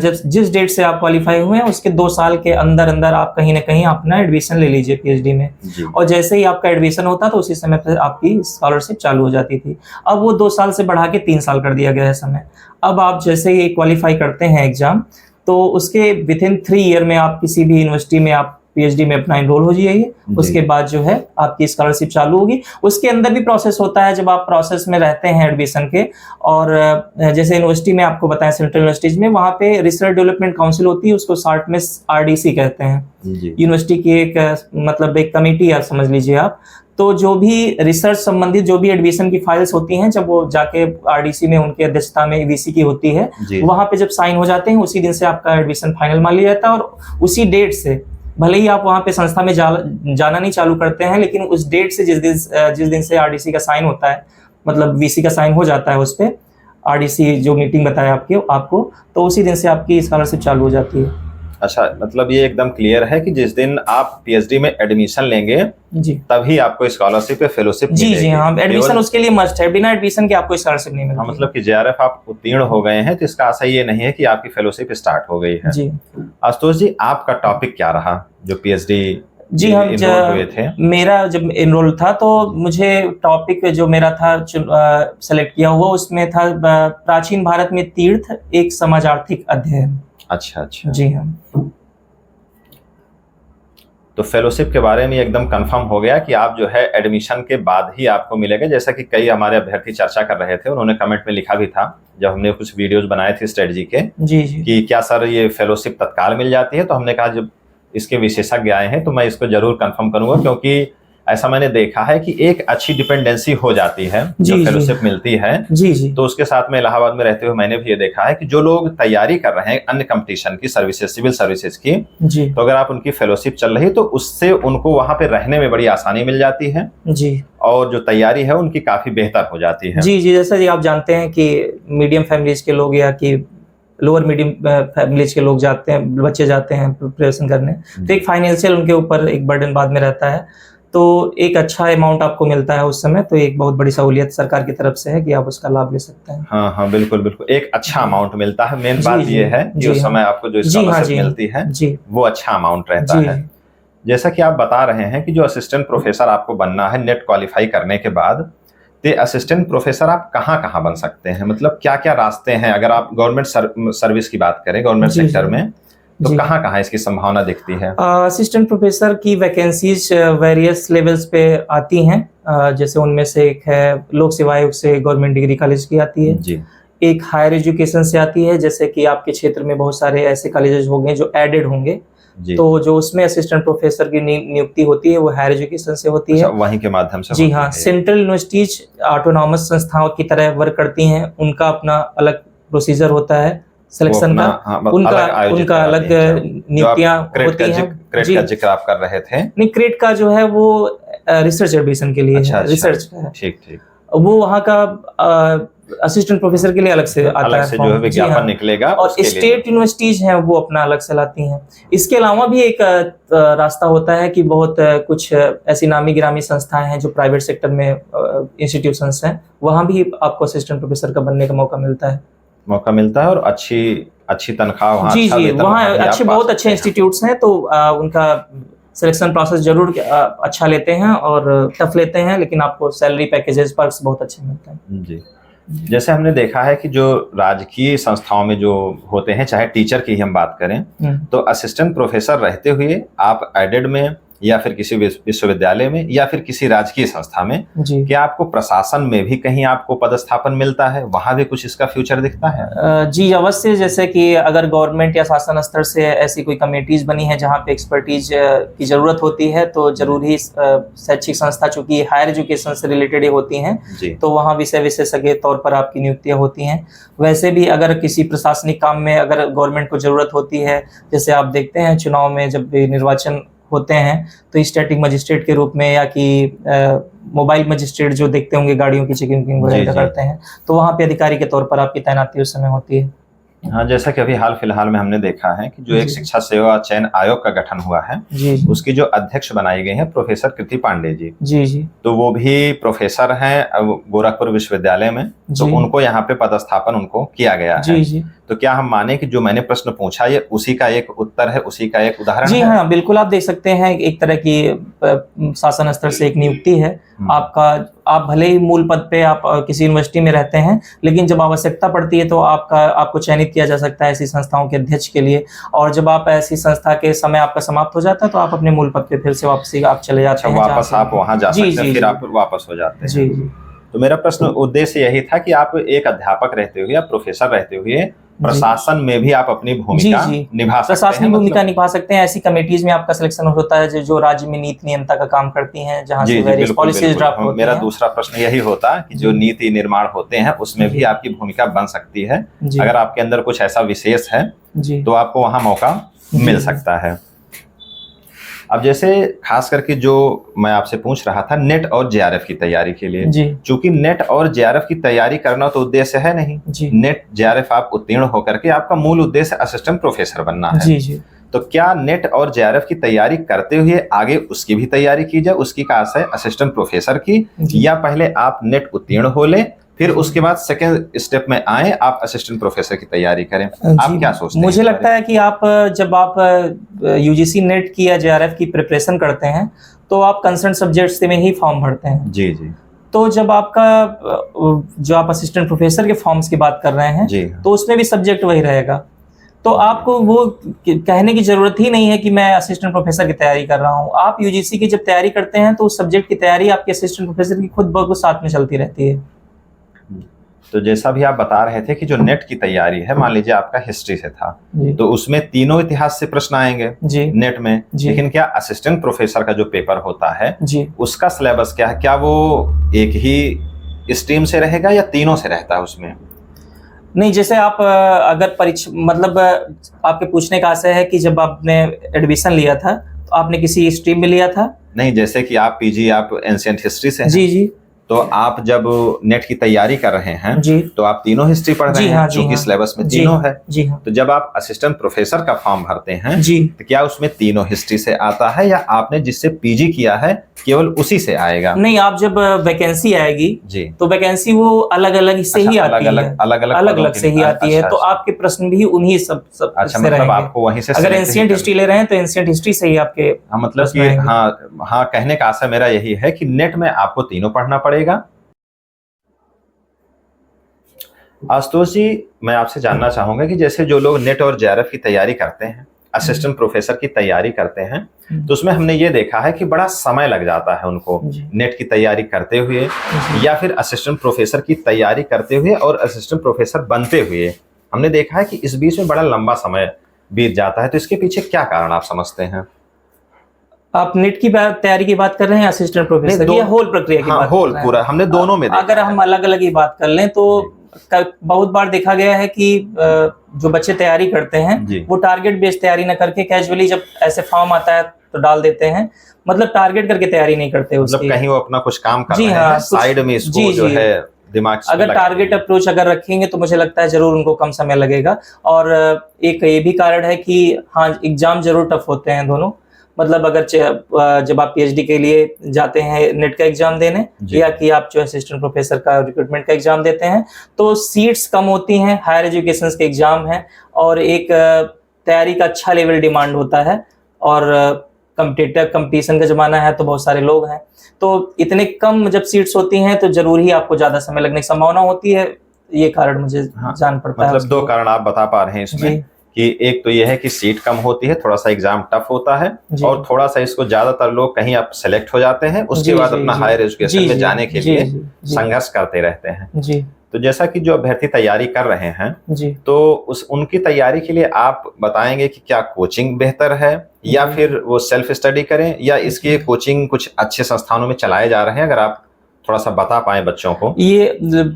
जब जिस डेट से आप क्वालिफाई हुए हैं उसके 2 साल के अंदर अंदर आप कहीं ना कहीं अपना एडमिशन ले लीजिए पीएचडी में। जी। और जैसे ही आपका एडमिशन होता तो उसी समय पर आपकी स्कॉलरशिप चालू हो जाती थी। अब वो 2 साल से बढ़ा के 3 साल कर दिया गया है समय। अब आप जैसे ही क्वालिफाई करते हैं एग्जाम, तो उसके विथिन 3 ईयर में आप किसी भी यूनिवर्सिटी में आप पीएचडी में अपना एनरोल हो जाइए। जी। उसके बाद जो है आपकी स्कॉलरशिप चालू होगी। उसके अंदर भी प्रोसेस होता है, जब आप प्रोसेस में रहते हैं एडमिशन के, और जैसे यूनिवर्सिटी में आपको बताया सेंट्रल यूनिवर्सिटीज में वहाँ पे रिसर्च डेवलपमेंट काउंसिल होती है, उसको शॉर्ट में आरडीसी कहते हैं। जी। यूनिवर्सिटी की एक मतलब एक कमेटी आप समझ लीजिए आप। तो जो भी रिसर्च संबंधित जो भी एडमिशन की फाइल्स होती हैं, जब वो जाके आरडीसी में उनकी अध्यक्षता में वीसी की होती है, जी। वहां पे जब साइन हो जाते हैं उसी दिन से आपका एडमिशन फाइनल मान लिया जाता है। और उसी डेट से भले ही आप वहां पे संस्था में जाना नहीं चालू करते हैं, लेकिन उस डेट से जिस दिन से आरडीसी का साइन होता है, मतलब वीसी का साइन हो जाता है उस पे, आरडीसी जो मीटिंग बताया आपको, तो उसी दिन से आपकी स्कॉलरशिप चालू हो जाती है। अच्छा, मतलब ये एकदम क्लियर है कि जिस दिन आप पीएचडी में एडमिशन लेंगे जी तभी आपको स्कॉलरशिप या फेलोशिप जी मिलेगी। जी हाँ, एडमिशन केवल- उसके लिए मस्ट है, बिना एडमिशन के आपको स्कॉलरशिप नहीं हाँ, मिलती। मतलब कि जेआरएफ आप उत्तीर्ण हो गए हैं तो इसका आशा ये नहीं है कि आपकी फेलोशिप स्टार्ट हो गई है। जी आशुतोष जी, आपका टॉपिक क्या रहा जो पीएचडी जी हम enroll हुए थे? मेरा जब एनरोल था तो मुझे टॉपिक जो मेरा था सेलेक्ट किया हुआ, उसमें था प्राचीन भारत में तीर्थ एक समाज आर्थिक अध्ययन। अच्छा अच्छा। जी हाँ। तो फेलोशिप के बारे में एकदम कंफर्म हो गया कि आप जो है एडमिशन के बाद ही आपको मिलेगा, जैसा कि कई हमारे अभ्यर्थी चर्चा कर रहे थे, उन्होंने कमेंट में लिखा भी था जब हमने कुछ वीडियोस बनाए थे स्ट्रेटजी के, जी जी कि क्या सर ये फेलोशिप तत्काल मिल जाती है। तो हमने कहा जब इसके विशेषज्ञ आए हैं तो मैं इसको जरूर कंफर्म करूंगा, क्योंकि ऐसा मैंने देखा है कि एक अच्छी डिपेंडेंसी हो जाती है जो जी, फेलोशिप मिलती है। जी जी तो उसके साथ में इलाहाबाद में रहते हुए मैंने भी ये देखा है कि जो लोग तैयारी कर रहे हैं अन्य कंपटीशन की, सर्विसेज, सिविल सर्विसेज की, जी तो अगर आप उनकी फेलोशिप चल रही तो उससे उनको वहां पे रहने में बड़ी आसानी मिल जाती है जी और जो तैयारी है उनकी काफी बेहतर हो जाती है। जी जी जैसा जी आप जानते हैं कि मीडियम फैमिलीज के लोग या कि लोअर मीडियम फैमिलीज के लोग जाते हैं, बच्चे जाते हैं प्रिपरेशन करने, तो एक फाइनेंशियल उनके ऊपर एक बर्डन बाद में रहता है। तो एक अच्छा अमाउंट आपको मिलता है उस समय, तो एक बहुत बड़ी सहूलियत सरकार की तरफ से है कि आप उसका लाभ ले सकते हैं। हाँ हाँ, बिल्कुल बिल्कुल, एक अच्छा अमाउंट मिलता है। मेन जी, बात जी, ये है कि जी, उस हाँ। समय आपको जो जी हाँ स्कॉलरशिप जी मिलती है जी वो अच्छा अमाउंट रहता जी है। जैसा कि आप बता रहे हैं कि जो असिस्टेंट प्रोफेसर आपको बनना है नेट क्वालिफाई करने के बाद, तो असिस्टेंट प्रोफेसर आप कहाँ कहाँ बन सकते हैं, मतलब क्या क्या रास्ते हैं? अगर आप गवर्नमेंट सर्विस की बात करें, गवर्नमेंट जी, सेक्टर जी। में, तो जी। कहाँ कहाँ इसकी संभावना दिखती है? असिस्टेंट प्रोफेसर की वैकेंसीज वेरियस लेवल्स पे आती हैं। जैसे उनमें से एक है लोक सेवा आयोग से गवर्नमेंट डिग्री कॉलेज की आती है, जी एक हायर एजुकेशन से आती है, जैसे कि आपके क्षेत्र में बहुत सारे ऐसे कॉलेजेस होंगे जो एडेड होंगे, जी। तो जो उसमें असिस्टेंट प्रोफेसर की नियुक्ति होती है वो हायर एजुकेशन से होती अच्छा, है। वहीं के माध्यम से जी होती हाँ, है। सेंट्रल यूनिवर्सिटीज ऑटोनॉमस संस्थाओं की तरह वर्क करती हैं, उनका अपना अलग प्रोसीजर होता है वो सिलेक्शन अपना, का, हाँ, उनका अलग आयोजित उनका कराती अलग हैं। जो आप नियुक्तियां क्रेट होती हैं। क्रेट जी का जिक्र आप कर रहे थे। नहीं, क्रेट का जो है वो रिसर्च एडमिशन के लिए अच्छा है, अच्छा, रिसर्च का है। ठीक ठीक। वो वहाँ का असिस्टेंट प्रोफेसर के लिए अलग से आता अलग है से फॉर्म। जो है जी विज्ञापन हाँ। निकलेगा और उसके लिए। स्टेट यूनिवर्सिटीज हैं वो अपना अलग से लाती हैं। इसके अलावा भी एक रास्ता होता है कि बहुत कुछ ऐसी नामी गिरामी संस्थाएं हैं जो प्राइवेट सेक्टर में इंस्टीट्यूशंस हैं, वहाँ भी आपको असिस्टेंट प्रोफेसर का बनने का मौका मिलता है। मौका मिलता है और अच्छी तनख्वाह वहाँ, जी अच्छा जी वेतन वहाँ वहाँ भी आप अच्छे पा बहुत सकते अच्छे हैं। इंस्टीट्यूट्स हैं, तो उनका सिलेक्शन प्रोसेस जरूर अच्छा लेते हैं और टफ लेते हैं, लेकिन आपको सैलरी पैकेजेस पर्क्स बहुत अच्छे मिलते हैं। जी। जैसे हमने देखा है कि जो राजकीय संस्थाओं में जो होते हैं, चाहे टीचर की ही हम बात करें, तो असिस्टेंट प्रोफेसर रहते हुए आप एडेड में या फिर किसी विश्वविद्यालय में या फिर किसी राजकीय संस्था में, जी क्या आपको प्रशासन में भी कहीं आपको पदस्थापन मिलता है? वहां भी कुछ इसका फ्यूचर दिखता है? जी अवश्य। जैसे कि अगर गवर्नमेंट या शासन स्तर से ऐसी कोई कमेटीज बनी है जहाँ पे एक्सपर्टीज की जरूरत होती है, तो जरूर ही शैक्षिक संस्था चूंकि हायर एजुकेशन से रिलेटेड ही होती हैं, जी। तो वहाँ विषय विशेषज्ञ तौर पर आपकी नियुक्तियां होती हैं। वैसे भी अगर किसी प्रशासनिक काम में अगर गवर्नमेंट को जरूरत होती है, जैसे आप देखते हैं चुनाव में जब भी निर्वाचन होते हैं तो स्टैटिक मजिस्ट्रेट के रूप में, या कि मोबाइल मजिस्ट्रेट जो देखते होंगे गाड़ियों की चेकिंग वगैरह करते हैं, तो वहाँ पे अधिकारी के तौर पर आपकी तैनाती उस समय होती है। हाँ, जैसा कि अभी हाल फिलहाल में हमने देखा है कि जो एक जी। शिक्षा सेवा चयन आयोग का गठन हुआ है, जी उसकी जो अध्यक्ष बनाई गई हैं प्रोफेसर कृति पांडे जी, जी जी तो वो भी प्रोफेसर हैं गोरखपुर विश्वविद्यालय में, तो जी। उनको यहाँ पे पदस्थापन उनको किया गया है। जी जी तो क्या हम माने कि जो मैंने प्रश्न पूछा ये उसी का एक उत्तर है, उसी का एक उदाहरण जी है? हाँ, बिल्कुल आप देख सकते हैं एक तरह की शासन स्तर से एक नियुक्ति है आपका। आप भले ही मूल पद पे आप किसी यूनिवर्सिटी में रहते हैं, लेकिन जब आवश्यकता पड़ती है तो आपको चयनित किया जा सकता है ऐसी संस्थाओं के अध्यक्ष के लिए। और जब आप ऐसी संस्था के समय आपका समाप्त हो जाता है तो आप अपने मूल पद पे फिर से वापसी आप चले जाते हैं। वापस आप वहां जा सकते हैं, फिर आप वापस हो जाते हैं। जी जी। तो मेरा प्रश्न उद्देश्य यही था कि आप एक अध्यापक रहते हुए या प्रोफेसर रहते हुए प्रशासन में भी आप अपनी भूमिका निभा सकते हैं। प्रशासनिक भूमिका निभा सकते हैं। ऐसी कमेटीज में आपका सिलेक्शन होता है जो राज्य में नीति नियंत्रण का काम करती हैं, जहां से वेरियस पॉलिसीज ड्राफ्ट होती हैं। मेरा दूसरा प्रश्न यही होता कि जो नीति निर्माण होते हैं उसमें भी आपकी भूमिका बन सकती है। अगर आपके अंदर कुछ ऐसा विशेष है तो आपको वहां मौका मिल सकता है। अब जैसे खास करके जो मैं आपसे पूछ रहा था नेट और जेआरएफ की तैयारी के लिए, चूंकि नेट और जेआरएफ की तैयारी करना तो उद्देश्य है नहीं, नेट जेआरएफ आप उत्तीर्ण होकर के आपका मूल उद्देश्य असिस्टेंट प्रोफेसर बनना है। तो क्या नेट और जेआरएफ की तैयारी करते हुए आगे उसकी भी तैयारी की जाए, उसकी का आशा है असिस्टेंट प्रोफेसर की, या पहले आप नेट उत्तीर्ण हो लें फिर उसके बाद सेकेंड स्टेप में आए आप असिस्टेंट प्रोफेसर की तैयारी करें? आप क्या सोचते हैं? मुझे लगता है कि आप जब आप यूजीसी नेट की या जेआरएफ की प्रिपरेशन करते हैं तो आप कंसर्न सब्जेक्ट्स में ही फॉर्म भरते हैं। जी जी। तो जब आपका जो आप असिस्टेंट प्रोफेसर के फॉर्म्स की बात कर रहे हैं तो उसमें भी सब्जेक्ट वही रहेगा। तो आपको वो कहने की जरूरत ही नहीं है कि मैं असिस्टेंट प्रोफेसर की तैयारी कर रहा हूँ। आप यूजीसी की जब तैयारी करते हैं तो उस सब्जेक्ट की तैयारी आपके असिस्टेंट प्रोफेसर की खुद ब खुद साथ में चलती रहती है। तो जैसा भी आप बता रहे थे कि जो नेट की तैयारी है, मान लीजिए आपका हिस्ट्री से था तो उसमें तीनों इतिहास से प्रश्न आएंगे नेट में, लेकिन क्या असिस्टेंट प्रोफेसर का जो पेपर होता है उसका सिलेबस क्या है? क्या वो एक ही स्ट्रीम से रहेगा या तीनों से रहता है उसमें? नहीं, जैसे आप अगर परीक्षा मतलब आपके पूछने का आशय है कि जब आपने एडमिशन लिया था तो आपने किसी स्ट्रीम में लिया था? नहीं, जैसे कि आप पीजी आप एंशिएंट हिस्ट्री से हैं। जी जी। तो आप जब नेट की तैयारी कर रहे हैं तो आप तीनों हिस्ट्री पढ़ रहे हैं, क्योंकि सिलेबस में तीनों है। तो जब आप असिस्टेंट प्रोफेसर का फॉर्म भरते हैं तो क्या उसमें तीनों हिस्ट्री से आता है या आपने जिससे पीजी किया है केवल उसी से आएगा? नहीं, आप जब वैकेंसी आएगी तो वैकेंसी वो अलग अलग से ही आती है, अलग अलग से ही आती है। तो आपके प्रश्न भी उन्हीं सब से मतलब आपको वहीं से, अगर एंशिएंट हिस्ट्री ले रहे हैं तो एंशिएंट हिस्ट्री से ही आपके मतलब कि हाँ कहने का आशय मेरा यही है कि नेट में आपको तीनों पढ़ना पड़ेगा। आशुतोष जी, मैं आपसे जानना चाहूंगा कि जैसे जो लोग नेट और जेआरएफ की तैयारी करते हैं, असिस्टेंट प्रोफेसर की तैयारी करते हैं, तो उसमें हमने ये देखा है कि बड़ा समय लग जाता है उनको नेट की तैयारी करते हुए या फिर असिस्टेंट प्रोफेसर की तैयारी करते हुए और असिस्टेंट प्रोफेसर बनते हुए। हमने देखा है कि इस बीच में बड़ा लंबा समय बीत जाता है। तो इसके पीछे क्या कारण आप समझते हैं? आप नेट की तैयारी की बात कर रहे हैं, असिस्टेंट प्रोफेसर की, या होल प्रक्रिया की बात? होल पूरा, हमने दोनों में देखा। अगर हम अलग अलग ही बात कर लें तो बहुत बार देखा गया है कि जो बच्चे तैयारी करते हैं वो टारगेट बेस्ड तैयारी न करके कैजुअली जब ऐसे फॉर्म आता है तो डाल देते हैं, मतलब टारगेट करके तैयारी नहीं करते उसकी। मतलब कहीं वो अपना कुछ काम कर रहे हैं साइड में, इसको जो है दिमाग से अगर टारगेट अप्रोच अगर रखेंगे तो मुझे लगता है जरूर उनको कम समय लगेगा। और एक ये भी कारण है कि हाँ, एग्जाम जरूर टफ होते हैं दोनों। मतलब अगर जब आप पीएचडी के लिए जाते हैं नेट का एग्जाम देने या कि आप जो असिस्टेंट प्रोफेसर का रिक्रूटमेंट का एग्जाम देते हैं तो सीट्स कम होती हैं, हायर एजुकेशन के एग्जाम है और एक तैयारी का अच्छा लेवल डिमांड होता है और कंपटीशन का जमाना है तो बहुत सारे लोग हैं। तो इतने कम जब सीट्स होती हैं तो जरूर ही आपको ज्यादा समय लगने की संभावना होती है। ये कारण मुझे जान पड़ता है। मतलब दो कारण आप बता पा रहे हैं इसमें कि एक तो यह है कि सीट कम होती है, थोड़ा सा एग्जाम टफ होता है, और थोड़ा सा इसको ज्यादातर लोग कहीं आप सेलेक्ट हो जाते हैं, उसके बाद अपना हायर एजुकेशन में जाने के लिए संघर्ष करते रहते हैं। तो जैसा कि जो अभ्यर्थी तैयारी कर रहे हैं तो उनकी तैयारी के लिए आप बताएंगे कि क्या कोचिंग बेहतर है या फिर वो सेल्फ स्टडी करें, या इसके कोचिंग कुछ अच्छे संस्थानों में चलाए जा रहे हैं? अगर आप थोड़ा सा बता पाए बच्चों को। ये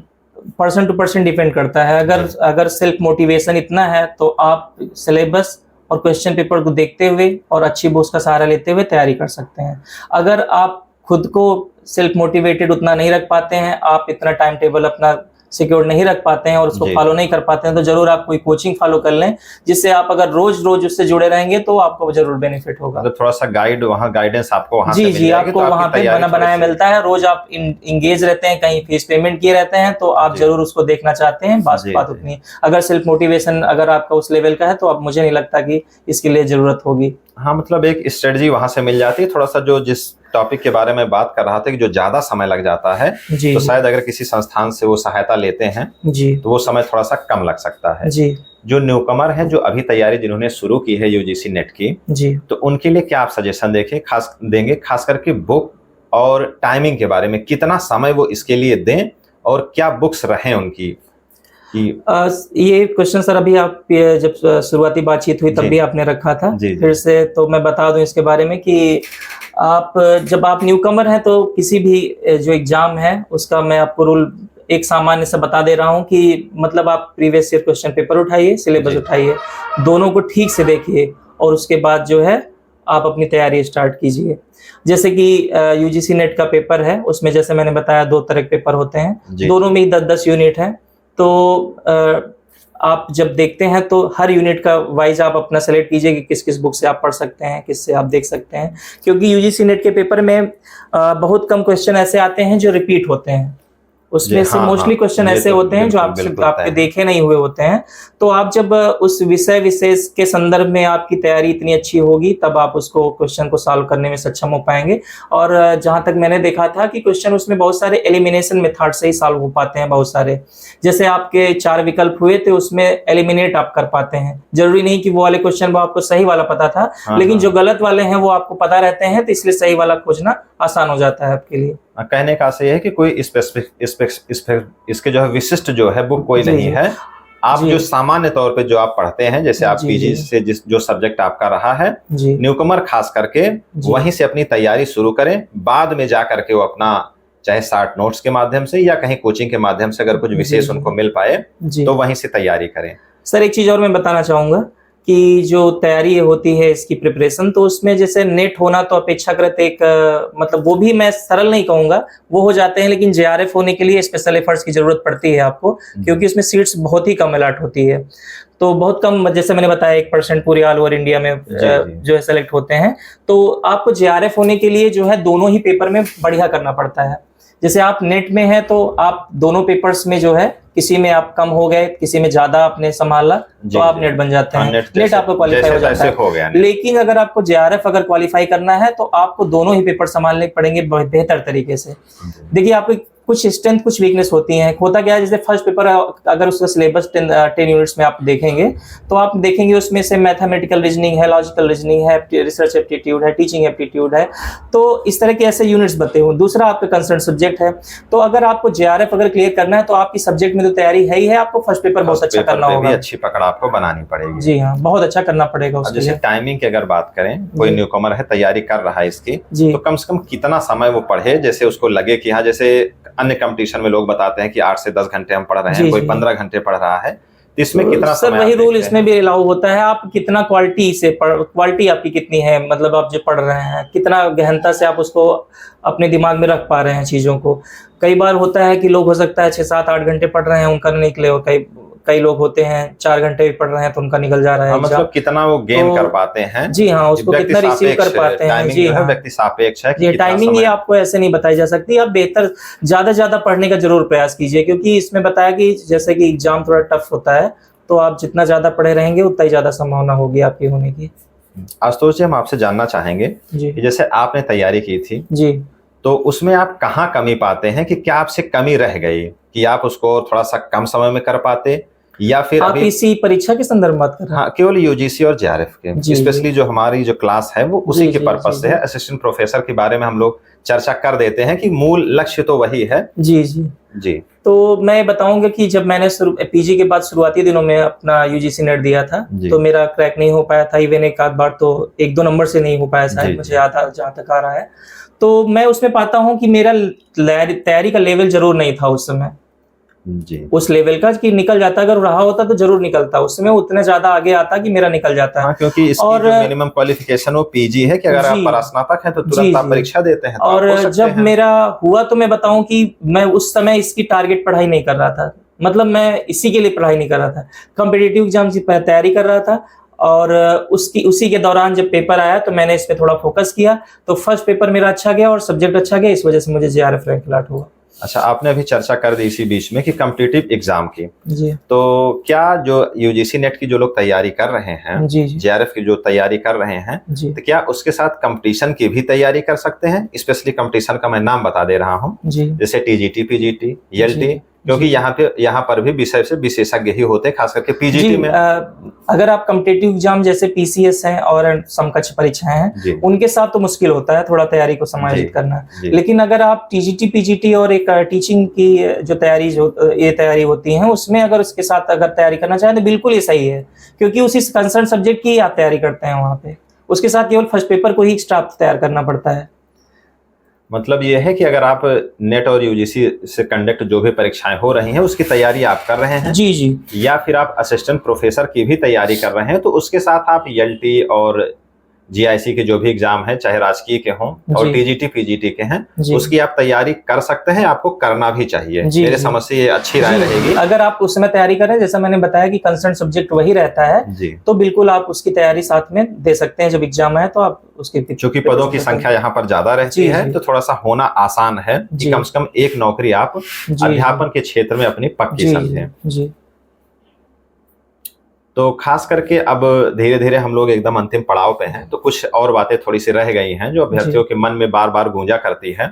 पर्सन टू पर्सन डिपेंड करता है। अगर सेल्फ मोटिवेशन इतना है तो आप सिलेबस और क्वेश्चन पेपर को देखते हुए और अच्छी बुक्स का सहारा लेते हुए तैयारी कर सकते हैं। अगर आप खुद को सेल्फ मोटिवेटेड उतना नहीं रख पाते हैं, आप इतना टाइम टेबल अपना सिक्योर नहीं रख पाते हैं और उसको जी। फॉलो नहीं कर पाते हैं, तो जरूर आप कोई कोचिंग फॉलो कर लें, जिससे आप अगर रोज रोज उससे जुड़े रहेंगे तो आपको जरूर बेनिफिट होगा। मतलब थोड़ा सा गाइड वहाँ गाइडेंस आपको वहाँ से जी मिल जी, जाएगी, आपको तो वहाँ आपकी पे तैयारी बना बनाया थोड़ी सी- मिलता है, रोज आप इंगेज रहते हैं, कहीं फीस पेमेंट किए रहते हैं, तो आप जी। जरूर उसको देखना चाहते हैं। बात जी, बात जी। उतनी है। अगर सेल्फ मोटिवेशन अगर आपका उस लेवल का है तो अब मुझे नहीं लगता कि इसके लिए जरूरत होगी। हाँ, मतलब एक स्ट्रेटजी वहां से मिल जाती है। थोड़ा सा जो जिस टॉपिक के बारे में बात कर रहा था कि जो ज्यादा समय लग जाता है, जी तो जी शायद अगर किसी संस्थान से वो सहायता लेते हैं जी तो वो समय थोड़ा सा कम लग सकता है। जी जो न्यूकमर हैं, जो अभी तैयारी जिन्होंने शुरू की है यूजीसी नेट की, जी। तो उनके लिए क्या आप सजेशन देंगे, खास करके बुक और टाइमिंग के बारे में, कितना समय वो इसके लिए दें और क्या बुक्स रहें उनकी कि ये क्वेश्चन सर अभी आप जब शुरुआती बातचीत हुई तब जी। भी आपने रखा था। जी, जी। फिर से तो मैं बता दूं इसके बारे में कि आप जब आप न्यूकमर हैं तो किसी भी जो एग्जाम है उसका मैं आपको रूल एक सामान्य से बता दे रहा हूं कि मतलब आप प्रीवियस ईयर क्वेश्चन पेपर उठाइए, सिलेबस जी। उठाइए, दोनों को ठीक से देखिए और उसके बाद जो है आप अपनी तैयारी स्टार्ट कीजिए। जैसे कि यूजीसी नेट का पेपर है, उसमें जैसे मैंने बताया 2 तरह के पेपर होते हैं, जी। दोनों में ही 10-10 यूनिट है। तो आप जब देखते हैं तो हर यूनिट का वाइज आप अपना सेलेक्ट कीजिए कि किस किस बुक से आप पढ़ सकते हैं, किससे आप देख सकते हैं, क्योंकि यूजीसी नेट के पेपर में बहुत कम क्वेश्चन ऐसे आते हैं जो रिपीट होते हैं। उसमें जी, से हाँ, मोस्टली हाँ, क्वेश्चन ये ऐसे तो होते हैं जो बिल्कुल, बिल्कुल आपके तय है। देखे नहीं हुए होते हैं। तो आप जब उस विषय विशेष के संदर्भ में आपकी तैयारी इतनी अच्छी होगी तब आप उसको क्वेश्चन को सॉल्व करने में सक्षम हो पाएंगे। और जहां तक मैंने देखा था कि क्वेश्चन उसमें बहुत सारे एलिमिनेशन मेथड से ही सॉल्व हो पाते हैं। बहुत सारे जैसे आपके 4 विकल्प हुए थे उसमें एलिमिनेट आप कर पाते हैं। जरूरी नहीं कि वो वाले क्वेश्चन वो आपको सही वाला पता था, हाँ, लेकिन हाँ। जो गलत वाले हैं वो आपको पता रहते हैं, तो इसलिए सही वाला खोजना आसान हो जाता है आपके लिए। कहने का आशय है कि कोई स्पेसिफिक इसके जो है विशिष्ट जो है बुक कोई जी, नहीं जी। है। आप जी। जो सामान्य तौर पे जो आप पढ़ते हैं, जैसे आप जी, पीजी जी। से जो सब्जेक्ट आपका रहा है, जी न्यूकमर खास करके जी। वहीं से अपनी तैयारी शुरू करें। बाद में जा करके वो अपना चाहे शार्ट नोट्स के माध्यम से या कहीं कोचिंग के माध्यम से अगर कुछ जी, विशेष जी। उनको मिल पाए जी तो वहीं से तैयारी करें। सर, एक चीज और मैं बताना चाहूंगा कि जो तैयारी होती है इसकी प्रिपरेशन, तो उसमें जैसे नेट होना तो अपेक्षाकृत एक मतलब वो भी मैं सरल नहीं कहूंगा, वो हो जाते हैं, लेकिन जेआरएफ होने के लिए स्पेशल एफर्ट्स की जरूरत पड़ती है आपको, क्योंकि उसमें सीट्स बहुत ही कम अलॉट होती है। तो बहुत कम, जैसे मैंने बताया 1% पूरे ऑल ओवर इंडिया में जी, जी। जो है सेलेक्ट होते हैं। तो आपको जेआरएफ होने के लिए जो है दोनों ही पेपर में बढ़िया करना पड़ता है। जैसे आप नेट में हैं तो आप दोनों पेपर्स में जो है किसी में आप कम हो गए, किसी में ज्यादा आपने संभाला जी, तो आप जी। नेट बन जाते हाँ, हैं, नेट नेट आपको क्वालिफाई जैसे हो जाता तैसे है। हो गया नेट। लेकिन अगर आपको जेआरएफ अगर क्वालिफाई करना है तो आपको दोनों ही पेपर संभालने पड़ेंगे बेहतर तरीके से। देखिए, आपकी कुछ स्ट्रेंथ कुछ वीकनेस होती हैं। होता क्या है, जैसे फर्स्ट पेपर अगर उसका सिलेबस 10 यूनिट्स में आप देखेंगे तो आप देखेंगे उसमें से मैथमेटिकल रीजनिंग है, लॉजिकल रीजनिंग है, रिसर्च एप्टीट्यूड है, टीचिंग एप्टीट्यूड है। तो इस तरह के ऐसे यूनिट्स बनते हो। दूसरा आपका कंसर्न सब्जेक्ट है। तो अगर आपको जेआरएफ अगर क्लियर करना है तो आपकी सब्जेक्ट में तो तैयारी है ही है, आपको फर्स्ट पेपर बहुत अच्छा करना भी होगा। अच्छी पकड़ आपको बनानी पड़ेगी। जी हाँ, बहुत अच्छा करना पड़ेगा अब उसके जैसे लिए। टाइमिंग की अगर बात करें, कोई जी। न्यूकमर है, तैयारी कर रहा है इसकी, जी। तो कम से कम कितना समय वो पढ़े, जैसे उसको लगे कि हाँ, जैसे अन्य कंपटीशन में लोग बताते हैं कि 8 से 10 घंटे हम पढ़ रहे हैं, जी, कोई जी। 15 घंटे पढ़ रहा है, तो इसमें तो कितना सर समय वही आप रूल देखते इसमें हैं? भी अलाउ होता है। आप कितना क्वालिटी आपकी कितनी है, मतलब आप जो पढ़ रहे हैं कितना गहनता से आप उसको अपने दिमाग में रख पा रहे हैं चीजों को। कई बार होता है कि लोग हो सकता है 6, 7, 8 घंटे पढ़ रहे हैं, उनका नहीं निकले, और कई लोग होते हैं 4 घंटे भी पढ़ रहे हैं तो उनका निकल जा रहा है हाँ, एग्जाम। मतलब कितना वो गेन तो कर पाते हैं। जी हाँ, उसको व्यक्ति कितना रिसीव कर सापेक्ष पाते हैं। टाइमिंग जी जो है हाँ, व्यक्ति सापेक्ष है कि ये कितना टाइमिंग ये समय। आपको ऐसे नहीं बताई जा सकती। आप बेहतर ज्यादा पढ़ने का जरूर प्रयास कीजिए, क्योंकि इसमें बताया कि जैसे कि एग्जाम थोड़ा टफ होता है, तो आप जितना ज्यादा पढ़े रहेंगे उतना ही ज्यादा संभावना होगी आपकी होने की। आशुतोष जी, हम आपसे जानना चाहेंगे जी कि जैसे आपने तैयारी की थी, जी। तो उसमें आप कहाँ कमी पाते हैं, कि क्या आपसे कमी रह गई कि आप उसको थोड़ा सा कम समय में कर पाते, या फिर आप अभी इसी परीक्षा के संदर्भ में बात कर रहे हैं? हाँ, केवल यूजीसी और जेआरएफ जी, के, जी। स्पेशली जो हमारी जो क्लास है वो उसी जी, के जी, पर्पज जी, से जी। है। असिस्टेंट प्रोफेसर के बारे में हम लोग चर्चा कर देते हैं कि मूल लक्ष्य तो वही है। जी जी। जी। तो मैं बताऊंगा कि जब मैंने पीजी के बाद शुरुआती दिनों में अपना यूजीसी नेट दिया था, जी। तो मेरा क्रैक नहीं हो पाया था। इवन एक आध बार तो 1-2 नंबर से नहीं हो पाया जी, शायद, जी। मुझे याद जहाँ तक आ रहा है। तो मैं उसमें पाता हूँ कि मेरा तैयारी का लेवल जरूर नहीं था उस समय, जी। उस लेवल का कि निकल जाता। अगर रहा होता तो जरूर निकलता। उस समय उतना ज्यादा आगे आता कि मेरा निकल जाता। हाँ, क्योंकि इसकी और जो मिनिमम क्वालिफिकेशन वो पीजी है कि अगर आप जी। परास्नातक हैं तो जी, तुरंत आप जी। परीक्षा देते हैं तो आप हो और सकते जब हैं। मेरा हुआ तो मैं बताऊं कि मैं उस समय इसकी टारगेट पढ़ाई नहीं कर रहा था। मतलब मैं इसी के लिए पढ़ाई नहीं कर रहा था, कॉम्पिटिटिव एग्जाम की तैयारी कर रहा था। और उसी के दौरान जब पेपर आया तो मैंने इस पे थोड़ा फोकस किया, तो फर्स्ट पेपर मेरा अच्छा गया और सब्जेक्ट अच्छा गया, इस वजह से मुझे जेआरएफ रैंक अलॉट हुआ। अच्छा, आपने अभी चर्चा कर दी इसी बीच में कि कॉम्पिटिटिव एग्जाम की, जी तो क्या जो यूजीसी नेट की जो लोग तैयारी कर रहे हैं, जी जी जेआरएफ की जो तैयारी कर रहे हैं, जी तो क्या उसके साथ कंपटीशन की भी तैयारी कर सकते हैं? स्पेशली कंपटीशन का मैं नाम बता दे रहा हूँ, जी जैसे टीजीटी, पीजीटी, ईएलटी, जी क्योंकि जी यहाँ पर भी विषय से विशेषज्ञ ही होते हैं, खास करके पीजीटी जी में। अगर आप कॉम्पिटिटिव एग्जाम जैसे पीसीएस हैं और समकक्ष परीक्षाएं हैं, जी उनके साथ तो मुश्किल होता है थोड़ा तैयारी को जी समायोजित करना। जी लेकिन अगर आप टीजीटी पीजीटी और एक टीचिंग की जो तैयारी होती है, उसमें अगर उसके साथ अगर तैयारी करना चाहें तो बिल्कुल ये सही है, क्योंकि उसी कंसर्न सब्जेक्ट की आप तैयारी करते हैं वहाँ पे, उसके साथ केवल फर्स्ट पेपर को ही एक्स्ट्रा तैयार करना पड़ता है। मतलब ये है कि अगर आप नेट और यूजीसी से कंडक्ट जो भी परीक्षाएं हो रही हैं उसकी तैयारी आप कर रहे हैं, जी जी या फिर आप असिस्टेंट प्रोफेसर की भी तैयारी कर रहे हैं, तो उसके साथ आप ईएलटी और जीआईसी के जो भी एग्जाम है, चाहे राजकीय के हों और जी टीजीटी पीजीटी के हैं, जी उसकी आप तैयारी कर सकते हैं, आपको करना भी चाहिए। जी मेरे जी समझ से ये अच्छी राय जी रहेगी। अगर आप उस समय तैयारी करें, जैसा मैंने बताया कि कंसर्न सब्जेक्ट वही रहता है, जी, तो बिल्कुल आप उसकी तैयारी साथ में दे सकते हैं। जब एग्जाम आए तो आप उसके चूंकि पदों की संख्या यहाँ पर ज्यादा रहती जी है, जी तो थोड़ा सा होना आसान है कि जी कम से कम एक नौकरी आप जी अध्यापन के क्षेत्र में अपनी पक्की जी समझें। जी तो खास करके अब धीरे धीरे हम लोग एकदम अंतिम पड़ाव पे हैं, तो कुछ और बातें थोड़ी सी रह गई हैं जो अभ्यर्थियों के मन में बार बार गूंजा करती है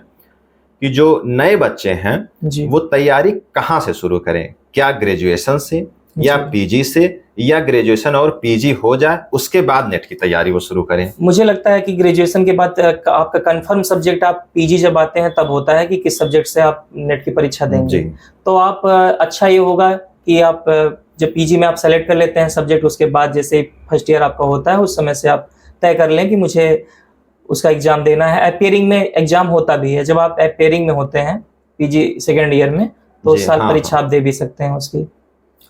कि जो नए बच्चे हैं जी वो तैयारी कहाँ से शुरू करें? क्या ग्रेजुएशन से या जी पीजी से, या ग्रेजुएशन और पीजी हो जाए उसके बाद नेट की तैयारी वो शुरू करें? मुझे लगता है कि ग्रेजुएशन के बाद आपका कंफर्म सब्जेक्ट आप पीजी जब आते हैं तब होता है कि किस सब्जेक्ट से आप नेट की परीक्षा देंगे। जी तो आप अच्छा ये होगा कि आप जब पीजी में आप सेलेक्ट कर लेते हैं सब्जेक्ट, उसके बाद जैसे फर्स्ट ईयर आपका होता है उस समय से आप तय कर लें कि मुझे उसका एग्जाम देना है। अपेयरिंग में एग्जाम होता भी है, जब आप अपेयरिंग में होते हैं पीजी सेकेंड ईयर में, तो उस जी, साल हाँ परीक्षा हाँ। आप दे भी सकते हैं उसकी। तो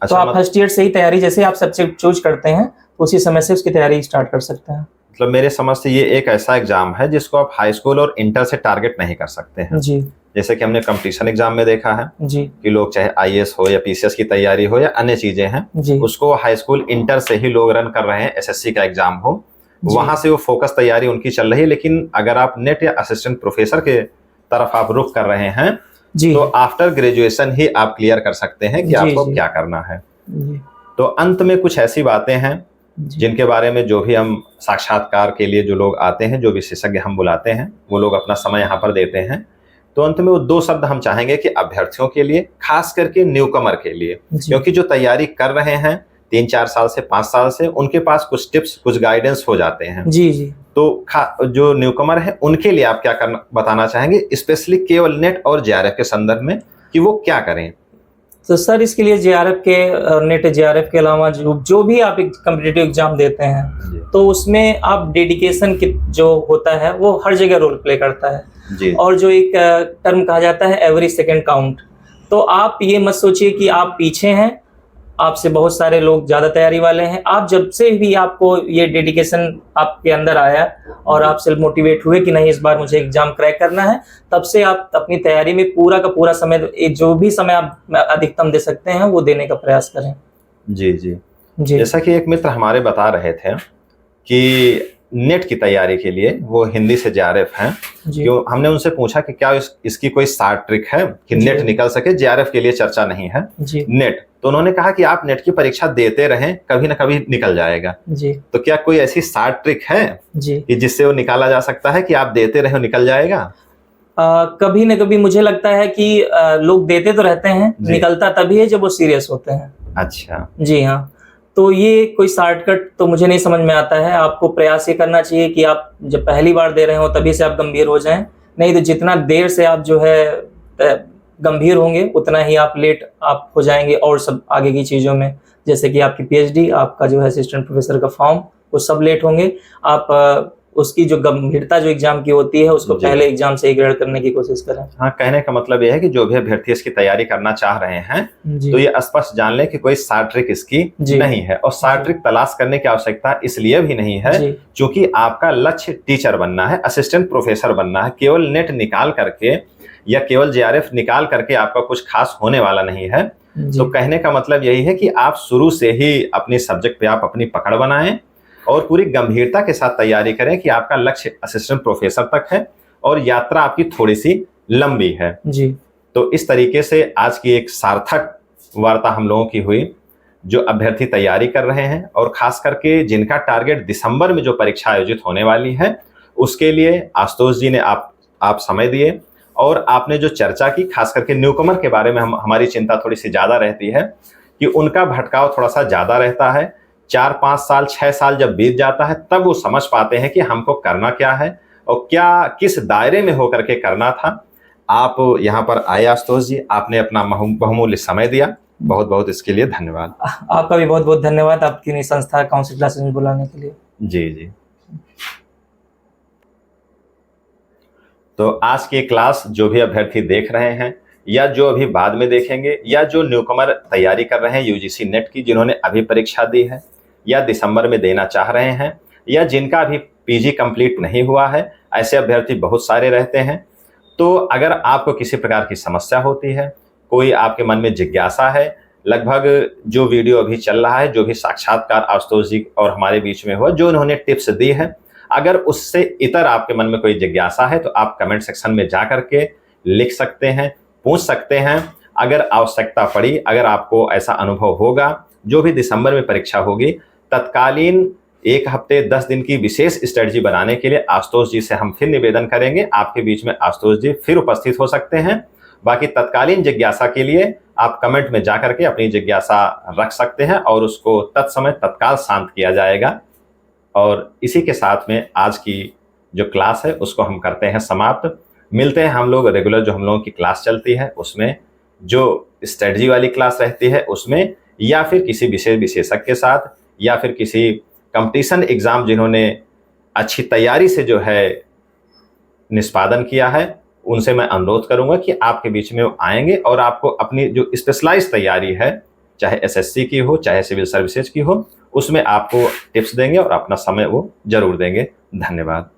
अच्छा, आप फर्स्ट ईयर से ही तैयारी, जैसे आप सब्जेक्ट चूज करते हैं तो उसी समय से उसकी तैयारी स्टार्ट कर सकते हैं। मतलब मेरे समझ से ये एक ऐसा एग्जाम है जिसको आप हाई स्कूल और इंटर से टारगेट नहीं कर सकते हैं। जी जैसे कि हमने कंपटीशन एग्जाम में देखा है जी कि लोग चाहे आईएएस हो या पीसीएस की तैयारी हो या अन्य चीजें हैं, जी उसको हाई स्कूल इंटर से ही लोग रन कर रहे हैं, एसएससी का एग्जाम हो, जी वहां से वो फोकस तैयारी उनकी चल रही है। लेकिन अगर आप नेट या असिस्टेंट प्रोफेसर के तरफ आप रुख कर रहे हैं, जी तो आफ्टर ग्रेजुएशन ही आप क्लियर कर सकते हैं कि जी, आपको जी। क्या करना है। जी तो अंत में कुछ ऐसी बातें हैं जी जिनके बारे में जो भी हम साक्षात्कार के लिए जो लोग आते हैं, जो विशेषज्ञ हम बुलाते हैं, वो लोग अपना समय यहाँ पर देते हैं। तो अंत में वो 2 शब्द हम चाहेंगे कि अभ्यर्थियों के लिए, खास करके न्यूकमर के लिए, जी क्योंकि जो तैयारी कर रहे हैं 3-4 साल से 5 साल से, उनके पास कुछ टिप्स, कुछ गाइडेंस हो जाते हैं। जी जी तो जो न्यूकमर है उनके लिए आप क्या करना बताना चाहेंगे, स्पेशली केवल नेट और जेआरएफ के संदर्भ में, कि वो क्या करें? तो सर इसके लिए जेआरएफ के नेट जेआरएफ के अलावा जो भी आप एक कॉम्पिटिटिव एग्जाम देते हैं, जी तो उसमें आप डेडिकेशन की जो होता है वो हर जगह रोल प्ले करता है। जी और जो एक टर्म कहा जाता है एवरी सेकंड काउंट, तो आप ये मत सोचिए कि आप पीछे हैं, आपसे बहुत सारे लोग ज्यादा तैयारी वाले हैं। आप जब से भी आपको ये डेडिकेशन आपके अंदर आया और आप सेल्फ मोटिवेट हुए कि नहीं इस बार मुझे एग्जाम क्रैक करना है, तब से आप अपनी तैयारी में पूरा का पूरा समय, जो भी समय आप अधिकतम दे सकते हैं वो देने का प्रयास करें। जी जी जी जैसा कि एक मित्र हमारे बता रहे थे कि नेट की तैयारी के लिए वो हिंदी से जेआरएफ हैं, जी क्यों हमने उनसे पूछा कि क्या इसकी कोई शार्ट ट्रिक है कि जी। नेट निकल सके, जेआरएफ के लिए चर्चा नहीं है, जी नेट। तो उन्होंने कहा कि आप नेट की परीक्षा देते रहें, कभी ना कभी निकल जाएगा। जी तो क्या कोई ऐसी शार्ट ट्रिक है जी कि जिससे वो निकाला जा सकता है कि आप देते रहे निकल जाएगा? कभी न कभी मुझे लगता है कि लोग देते तो रहते हैं, जी। निकलता तभी है जब वो सीरियस होते हैं। अच्छा जी हाँ, तो ये कोई शॉर्टकट तो मुझे नहीं समझ में आता है। आपको प्रयास ये करना चाहिए कि आप जब पहली बार दे रहे हो तभी से आप गंभीर हो जाएं, नहीं तो जितना देर से आप जो है गंभीर होंगे उतना ही आप लेट आप हो जाएंगे और सब आगे की चीज़ों में, जैसे कि आपकी पीएचडी, आपका जो है असिस्टेंट प्रोफेसर का फॉर्म, वो सब लेट होंगे। आप उसकी जो गंभीरता जो एग्जाम की होती है उसको जी। पहले एग्जाम से ही ग्रेड करने की कोशिश करें। हाँ, कहने का मतलब यह है कि जो भी अभ्यर्थी इसकी तैयारी करना चाह रहे हैं, जी तो ये स्पष्ट जान लें कि कोई शार्ट ट्रिक इसकी जी। नहीं है, और शार्ट जी। ट्रिक तलाश करने की आवश्यकता इसलिए भी नहीं है जी क्योंकि आपका लक्ष्य टीचर बनना है, असिस्टेंट प्रोफेसर बनना है। केवल नेट निकाल करके या केवल जेआरएफ निकाल करके आपका कुछ खास होने वाला नहीं है। जी। तो कहने का मतलब यही है कि आप शुरू से ही अपनी सब्जेक्ट पे आप अपनी पकड़ बनाएं और पूरी गंभीरता के साथ तैयारी करें कि आपका लक्ष्य असिस्टेंट प्रोफेसर तक है और यात्रा आपकी थोड़ी सी लंबी है। जी। तो इस तरीके से आज की एक सार्थक वार्ता हम लोगों की हुई, जो अभ्यर्थी तैयारी कर रहे हैं और खास करके जिनका टारगेट दिसंबर में जो परीक्षा आयोजित होने वाली है उसके लिए आशुतोष जी ने आप समय दिए और आपने जो चर्चा की, खास करके न्यूकमर के बारे में हमारी चिंता थोड़ी सी ज़्यादा रहती है कि उनका भटकाव थोड़ा सा ज़्यादा रहता है। 4-5 साल 6 साल जब बीत जाता है तब वो समझ पाते हैं कि हमको करना क्या है और क्या किस दायरे में होकर के करना था। आप यहाँ पर आए आशुतोष जी, आपने अपना बहुमूल्य समय दिया, बहुत बहुत इसके लिए धन्यवाद। आपका भी बहुत बहुत धन्यवाद आपकी संस्था काउंसिल क्लासेस में बुलाने के लिए। जी जी। तो आज की क्लास जो भी अभ्यर्थी देख रहे हैं या जो अभी बाद में देखेंगे या जो न्यूकमर तैयारी कर रहे हैं यूजीसी नेट की, जिन्होंने अभी परीक्षा दी है या दिसंबर में देना चाह रहे हैं या जिनका अभी पीजी कंप्लीट नहीं हुआ है, ऐसे अभ्यर्थी बहुत सारे रहते हैं। तो अगर आपको किसी प्रकार की समस्या होती है, कोई आपके मन में जिज्ञासा है, लगभग जो वीडियो अभी चल रहा है, जो भी साक्षात्कार आशुतोष जी और हमारे बीच में हुआ, जो उन्होंने टिप्स दी है, अगर उससे इतर आपके मन में कोई जिज्ञासा है तो आप कमेंट सेक्शन में जा करके लिख सकते हैं, पूछ सकते हैं। अगर आवश्यकता पड़ी, अगर आपको ऐसा अनुभव होगा, जो भी दिसंबर में परीक्षा होगी, तत्कालीन 1 हफ्ते 10 दिन की विशेष स्ट्रेटजी बनाने के लिए आशुतोष जी से हम फिर निवेदन करेंगे। आपके बीच में आशुतोष जी फिर उपस्थित हो सकते हैं। बाकी तत्कालीन जिज्ञासा के लिए आप कमेंट में जाकर के अपनी जिज्ञासा रख सकते हैं और उसको तत्समय तत्काल शांत किया जाएगा। और इसी के साथ में आज की जो क्लास है उसको हम करते हैं समाप्त। मिलते हैं हम लोग रेगुलर जो हम लोगों की क्लास चलती है उसमें, जो स्ट्रेटजी वाली क्लास रहती है उसमें, या फिर किसी विशेषज्ञ के साथ, या फिर किसी कंपटीशन एग्जाम जिन्होंने अच्छी तैयारी से जो है निष्पादन किया है, उनसे मैं अनुरोध करूंगा कि आपके बीच में वो आएंगे और आपको अपनी जो स्पेशलाइज तैयारी है, चाहे एसएससी की हो चाहे सिविल सर्विसेज की हो, उसमें आपको टिप्स देंगे और अपना समय वो जरूर देंगे। धन्यवाद।